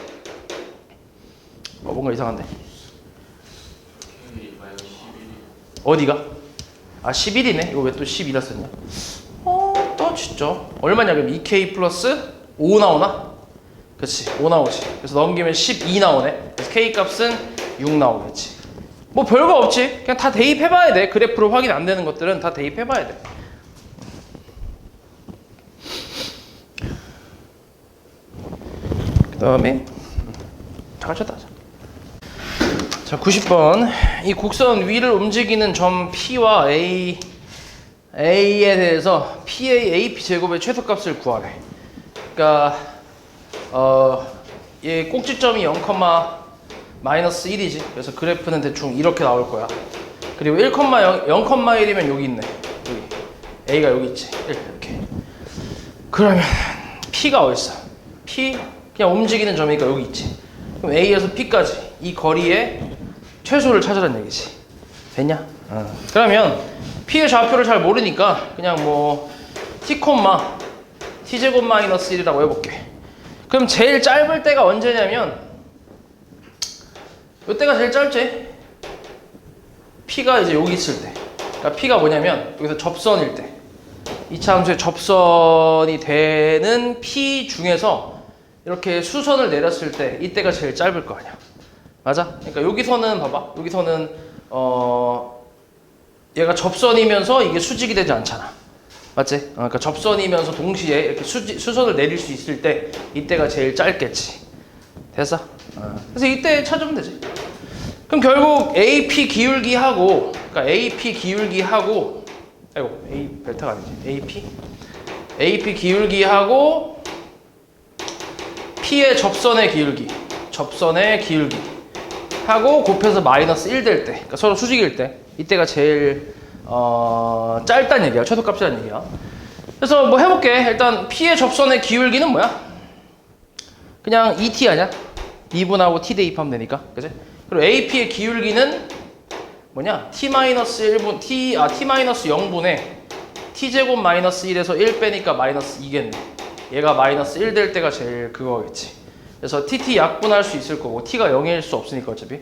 뭔가 이상한데? 어디가? 11이네. 이거 왜 또 12라 썼냐? 또 진짜 얼마냐? 그럼 2K 플러스 5 나오나? 그치, 5 나오지. 그래서 넘기면 12 나오네. 그래서 K 값은 6 나오겠지. 뭐 별거 없지. 그냥 다 대입해봐야 돼. 그래프로 확인 안 되는 것들은 다 대입해봐야 돼. 그 다음에 잠깐 자, 90번. 이 곡선 위를 움직이는 점 P와 A에 대해서 PA, AP 제곱의 최소값을 구하래. 그러니까 얘 꼭지점이 0, 마이너스 1이지. 그래서 그래프는 대충 이렇게 나올 거야. 그리고 0,1이면 여기 있네. 여기 A가 여기 있지. 이렇게. 그러면 P가 어딨어? P 그냥 움직이는 점이니까 여기 있지. 그럼 A에서 P까지 이 거리의 최소를 찾으라는 얘기지. 됐냐? 그러면 P의 좌표를 잘 모르니까 그냥 뭐 T, T제곱 마이너스 1이라고 해볼게. 그럼 제일 짧을 때가 언제냐면 이때가 제일 짧지? P가 이제 여기 있을 때. 그러니까 P가 뭐냐면 여기서 접선일 때. 이차 함수의 접선이 되는 P 중에서 이렇게 수선을 내렸을 때 이때가 제일 짧을 거 아니야. 맞아? 그러니까 여기서는 봐봐. 여기서는 얘가 접선이면서 이게 수직이 되지 않잖아. 맞지? 그러니까 접선이면서 동시에 이렇게 수선을 내릴 수 있을 때 이때가 제일 짧겠지. 됐어? 그래서 이때 찾으면 되지. 그럼 결국 AP 기울기하고 그러니까 AP 기울기하고 A 벨타가 아니지. AP 기울기하고 P의 접선의 기울기 하고 곱해서 마이너스 1 될 때, 그러니까 서로 수직일 때, 이때가 제일 짧다는 얘기야. 최소값이라는 얘기야. 그래서 뭐 해볼게. 일단 P의 접선의 기울기는 뭐야? 그냥 2t 아니야? 2분하고 t 대입하면 되니까, 그치? 그리고 AP의 기울기는 뭐냐? t-1분, t-0분의 t제곱 마이너스 1에서 1 빼니까 마이너스 2겠네. 얘가 마이너스 1 될 때가 제일 그거겠지. 그래서 TT 약분할 수 있을 거고 T가 0일 수 없으니까 어차피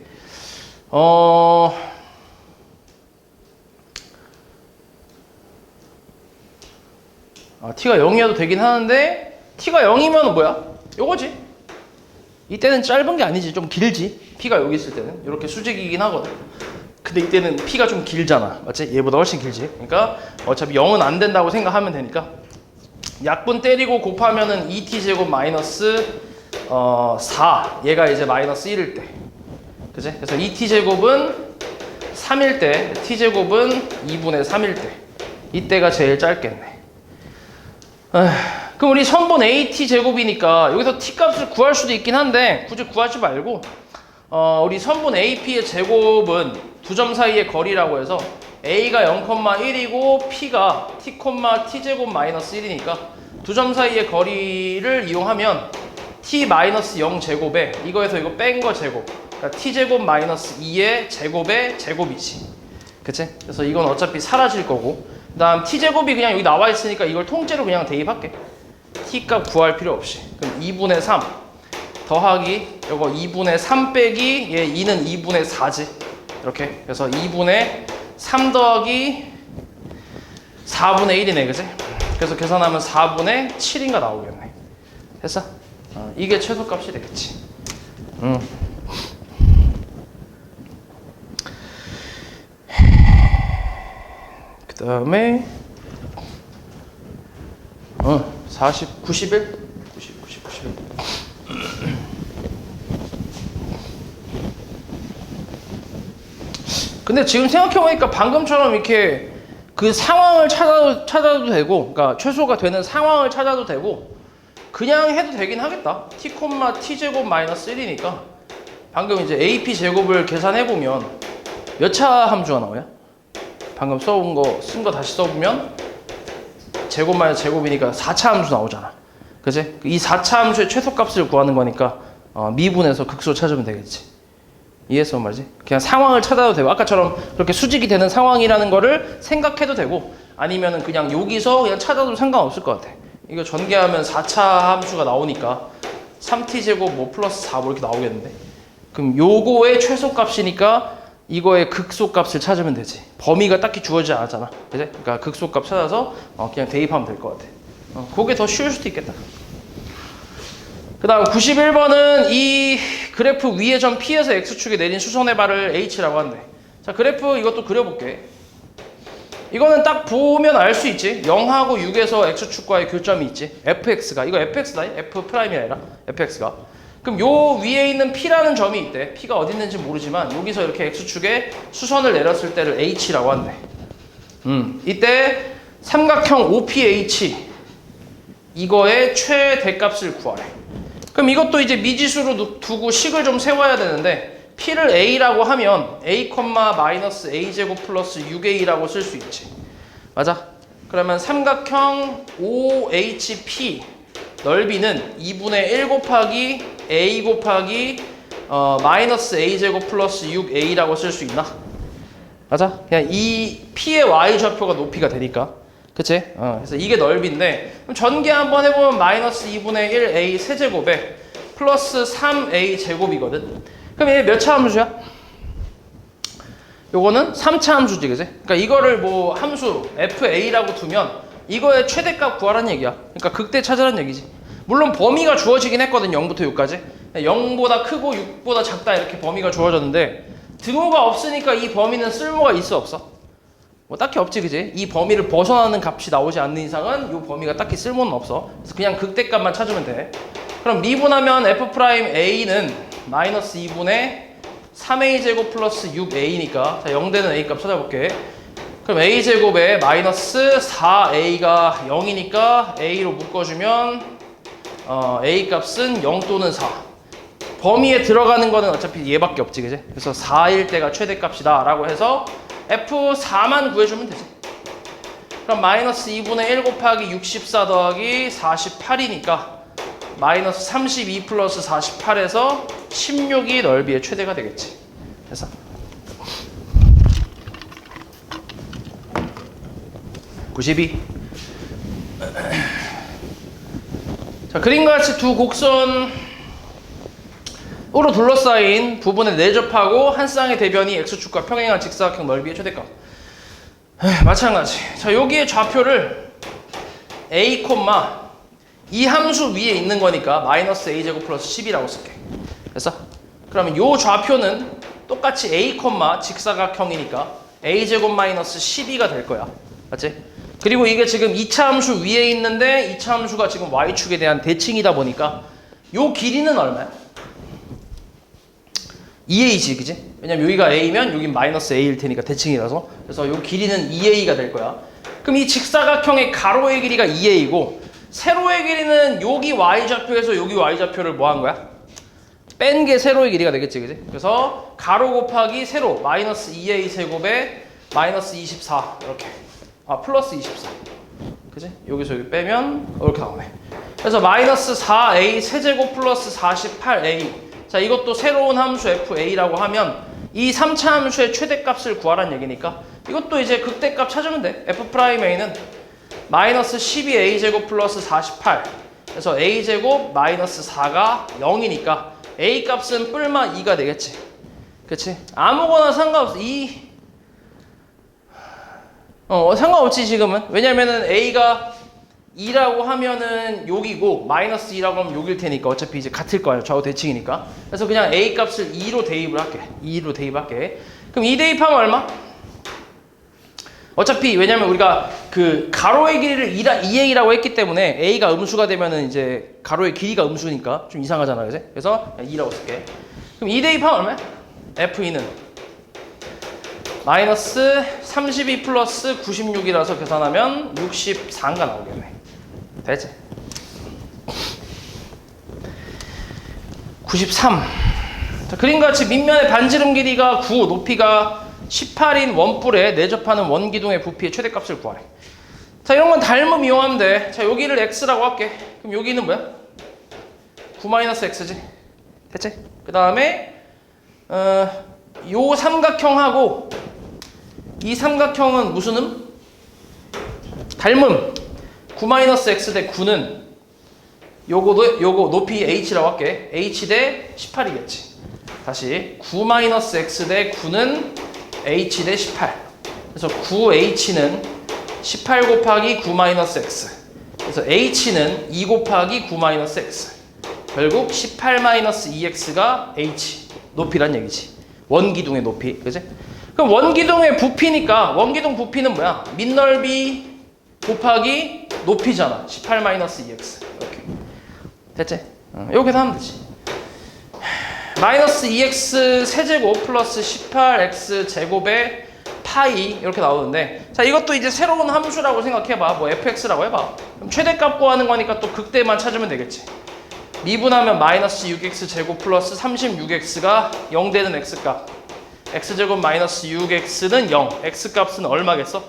T가 0이어도 되긴 하는데 T가 0이면 뭐야? 요거지. 이때는 짧은 게 아니지. 좀 길지. P가 여기 있을 때는 이렇게 수직이긴 하거든. 근데 이때는 P가 좀 길잖아. 맞지? 얘보다 훨씬 길지. 그러니까 어차피 0은 안 된다고 생각하면 되니까 약분 때리고 곱하면은 2T제곱 마이너스 4. 얘가 이제 마이너스 1일 때. 그치? 그래서 2T제곱은 3일 때, T제곱은 2분의 3일 때. 이때가 제일 짧겠네. 그럼 우리 선분 AT제곱이니까 여기서 T값을 구할 수도 있긴 한데 굳이 구하지 말고 우리 선분 AP의 제곱은 두 점 사이의 거리라고 해서 A가 0,1이고 P가 T, T제곱 마이너스 1이니까 두 점 사이의 거리를 이용하면 T 마이너스 0 제곱에 이거에서 이거 뺀 거 제곱 그러니까 t제곱 마이너스 2의 제곱의 제곱이지. 그치? 그래서 이건 어차피 사라질 거고, 그 다음 t제곱이 그냥 여기 나와 있으니까 이걸 통째로 그냥 대입할게. t값 구할 필요 없이. 그럼 2분의 3 더하기 요거 2분의 3 빼기 얘 2는 2분의 4지. 이렇게. 그래서 2분의 3 더하기 4분의 1이네. 그치? 그래서 계산하면 4분의 7인가 나오겠네. 됐어? 이게 최소값이 되겠지. 그 다음에 40, 91? 91. 근데 지금 생각해보니까 방금처럼 이렇게 그 상황을 찾아도 되고, 그러니까 최소가 되는 상황을 찾아도 되고, 그냥 해도 되긴 하겠다. t, t제곱 마이너스 1이니까 방금 이제 ap 제곱을 계산해보면 몇 차 함수가 나와요? 방금 쓴 거 다시 써보면 제곱 마이너스 제곱이니까 4차 함수 나오잖아. 그치? 이 4차 함수의 최소값을 구하는 거니까 미분해서 극소 찾으면 되겠지. 이해했어 말이지? 그냥 상황을 찾아도 되고, 아까처럼 그렇게 수직이 되는 상황이라는 거를 생각해도 되고, 아니면은 그냥 여기서 그냥 찾아도 상관없을 것 같아. 이거 전개하면 4차 함수가 나오니까 3t제곱 뭐 플러스 4 뭐 이렇게 나오겠는데, 그럼 요거의 최소값이니까 이거의 극소값을 찾으면 되지. 범위가 딱히 주어지지 않았잖아. 그치? 그러니까 극소값 찾아서 그냥 대입하면 될 것 같아. 그게 더 쉬울 수도 있겠다. 그 다음 91번은 이 그래프 위의 점 P에서 X축에 내린 수선의 발을 H라고 한대. 자, 그래프 이것도 그려볼게. 이거는 딱 보면 알 수 있지. 0하고 6에서 X축과의 교점이 있지. FX가. 이거 FX다. F'이 아니라 FX가. 그럼 요 위에 있는 P라는 점이 있대. P가 어디 있는지 모르지만 여기서 이렇게 X축에 수선을 내렸을 때를 H라고 한대. 이때 삼각형 OPH 이거의 최대값을 구하래. 그럼 이것도 이제 미지수로 두고 식을 좀 세워야 되는데, P를 A라고 하면 A, 마이너스 A제곱 플러스 6A라고 쓸 수 있지. 맞아? 그러면 삼각형 OHP 넓이는 2분의 1 곱하기 A 곱하기 마이너스 A제곱 플러스 6A라고 쓸 수 있나? 맞아? 그냥 이 P의 Y좌표가 높이가 되니까. 그치? 그래서 이게 넓이인데, 그럼 전개 한번 해보면 마이너스 2분의 1A 세제곱에 플러스 3A 제곱이거든. 그럼 얘 몇 차 함수야? 요거는 3차 함수지, 그치? 그러니까 이거를 뭐 함수 FA라고 두면 이거의 최대값 구하라는 얘기야. 그러니까 극대 찾으라는 얘기지. 물론 범위가 주어지긴 했거든, 0부터 6까지. 0보다 크고 6보다 작다 이렇게 범위가 주어졌는데, 등호가 없으니까 이 범위는 쓸모가 있어, 없어? 뭐 딱히 없지, 그지? 이 범위를 벗어나는 값이 나오지 않는 이상은 이 범위가 딱히 쓸모는 없어. 그래서 그냥 극대값만 찾으면 돼. 그럼 미분하면 F'A는 마이너스 2분의 3A제곱 플러스 6A니까, 자, 0되는 A값 찾아볼게. 그럼 A제곱에 마이너스 4A가 0이니까 A로 묶어주면 A값은 0 또는 4. 범위에 들어가는 거는 어차피 얘밖에 없지, 그지? 그래서 4일 때가 최대값이다 라고 해서 F4만 구해주면 되지. 그럼 마이너스 2분의 1 곱하기 64 더하기 48이니까 마이너스 32 플러스 48에서 16이 넓이의 최대가 되겠지. 됐어? (92) 자, 그림과 같이 두 곡선으로 둘러싸인 부분에 내접하고 한 쌍의 대변이 X축과 평행한 직사각형 넓이의 최대값. 마찬가지. 자, 여기에 좌표를 A, 이 함수 위에 있는 거니까 마이너스 A제곱 플러스 10이라고 쓸게. 됐어? 그러면 요 좌표는 똑같이 A, 직사각형이니까 A제곱 마이너스 12가 될 거야. 맞지? 그리고 이게 지금 2차 함수 위에 있는데 2차 함수가 지금 Y축에 대한 대칭이다 보니까 요 길이는 얼마야? 2A지, 그지? 왜냐면 여기가 A면 여긴 마이너스 A일 테니까 대칭이라서. 그래서 요 길이는 2A가 될 거야. 그럼 이 직사각형의 가로의 길이가 2A고 세로의 길이는 여기 Y좌표에서 여기 Y좌표를 뭐 한 거야? 뺀 게 세로의 길이가 되겠지, 그지? 그래서 가로 곱하기 세로 마이너스 2A 세곱에 마이너스 24 이렇게. 플러스 24. 그지? 여기서 여기 빼면 이렇게 나오네. 그래서 마이너스 4A 세제곱 플러스 48A. 자, 이것도 새로운 함수 fa라고 하면 이 3차 함수의 최대값을 구하라는 얘기니까 이것도 이제 극대값 찾으면 돼. f'a는 마이너스 12a제곱 플러스 48. 그래서 a제곱 마이너스 4가 0이니까 a 값은 뿔마 2가 되겠지. 그치? 아무거나 상관없어. 상관없지 지금은. 왜냐면은 a가 2라고 하면은 여기고 마이너스 2라고 하면 여길 테니까 어차피 이제 같을 거 아니야. 좌우 대칭이니까. 그래서 그냥 a 값을 2로 대입을 할게. 2로 대입할게. 그럼 2 대입하면 얼마? 어차피 왜냐면 우리가 그 가로의 길이를 2a라고 했기 때문에 a가 음수가 되면은 이제 가로의 길이가 음수니까 좀 이상하잖아. 그지? 그래서 2라고 쓸게. 그럼 2 대입하면 얼마야? f2는 마이너스 32 플러스 96이라서 계산하면 64가 나오겠네. 되지? 93. 자, 그림과 같이 밑면의 반지름 길이가 9, 높이가 18인 원뿔에 내접하는 원기둥의 부피의 최대값을 구하래. 자, 이런 건 닮음 이용하면 돼. 자, 여기를 x라고 할게. 그럼 여기는 뭐야? 9-x지. 됐지? 그 다음에 요 삼각형하고 이 삼각형은 무슨 음? 닮음. 9-x 대 9는 요거 높이 h라고 할게. h 대 18이겠지. 다시 9-x 대 9는 h 대 18. 그래서 9h는 18 곱하기 9-x. 그래서 h는 2 곱하기 9-x. 결국 18-2x가 h. 높이란 얘기지. 원기둥의 높이. 그지? 그럼 원기둥의 부피니까 원기둥 부피는 뭐야? 밑넓이 곱하기 높이잖아. 18-2x. 이렇게. 됐지? 이렇게 하면 되지. 마이너스 2x 세제곱 플러스 18x 제곱의 파이 이렇게 나오는데 자 이것도 이제 새로운 함수라고 생각해봐. 뭐 fx라고 해봐. 그럼 최대값 구하는 거니까 또 극대만 찾으면 되겠지. 미분하면 마이너스 6x 제곱 플러스 36x가 0 되는 x값. x제곱 마이너스 6x는 0. x값은 얼마겠어?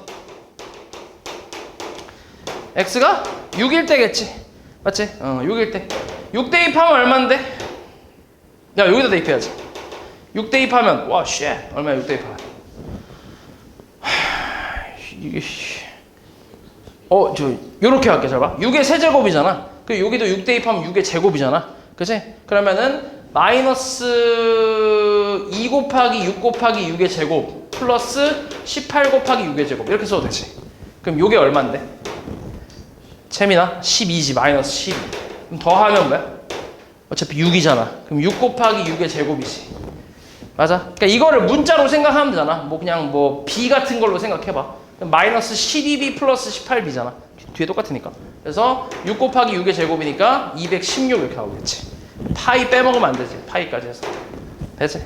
x가 6일 때겠지. 맞지? 6일 때. 6 대입하면 얼마인데? 야 여기다 대입해야지. 6 대입하면 와 쉣. 얼마야 6 대입하면. 이게 요렇게 할게. 잘 봐. 6의 세제곱이잖아. 그 여기도 6 대입하면 6의 제곱이잖아. 그치? 그러면은 마이너스 2 곱하기 6 곱하기 6의 제곱 플러스 18 곱하기 6의 제곱 이렇게 써도 되지. 그럼 요게 얼만데? 재민아 12지. 마이너스 12. 그럼 더하면 뭐야? 어차피 6이잖아. 그럼 6 곱하기 6의 제곱이지. 맞아? 그러니까 이거를 문자로 생각하면 되잖아. 뭐 그냥 뭐 b 같은 걸로 생각해봐. 마이너스 12b 플러스 18b잖아. 뒤에 똑같으니까. 그래서 6 곱하기 6의 제곱이니까 216 이렇게 나오겠지. 파이 빼먹으면 안 되지. 파이까지 해서. 됐지?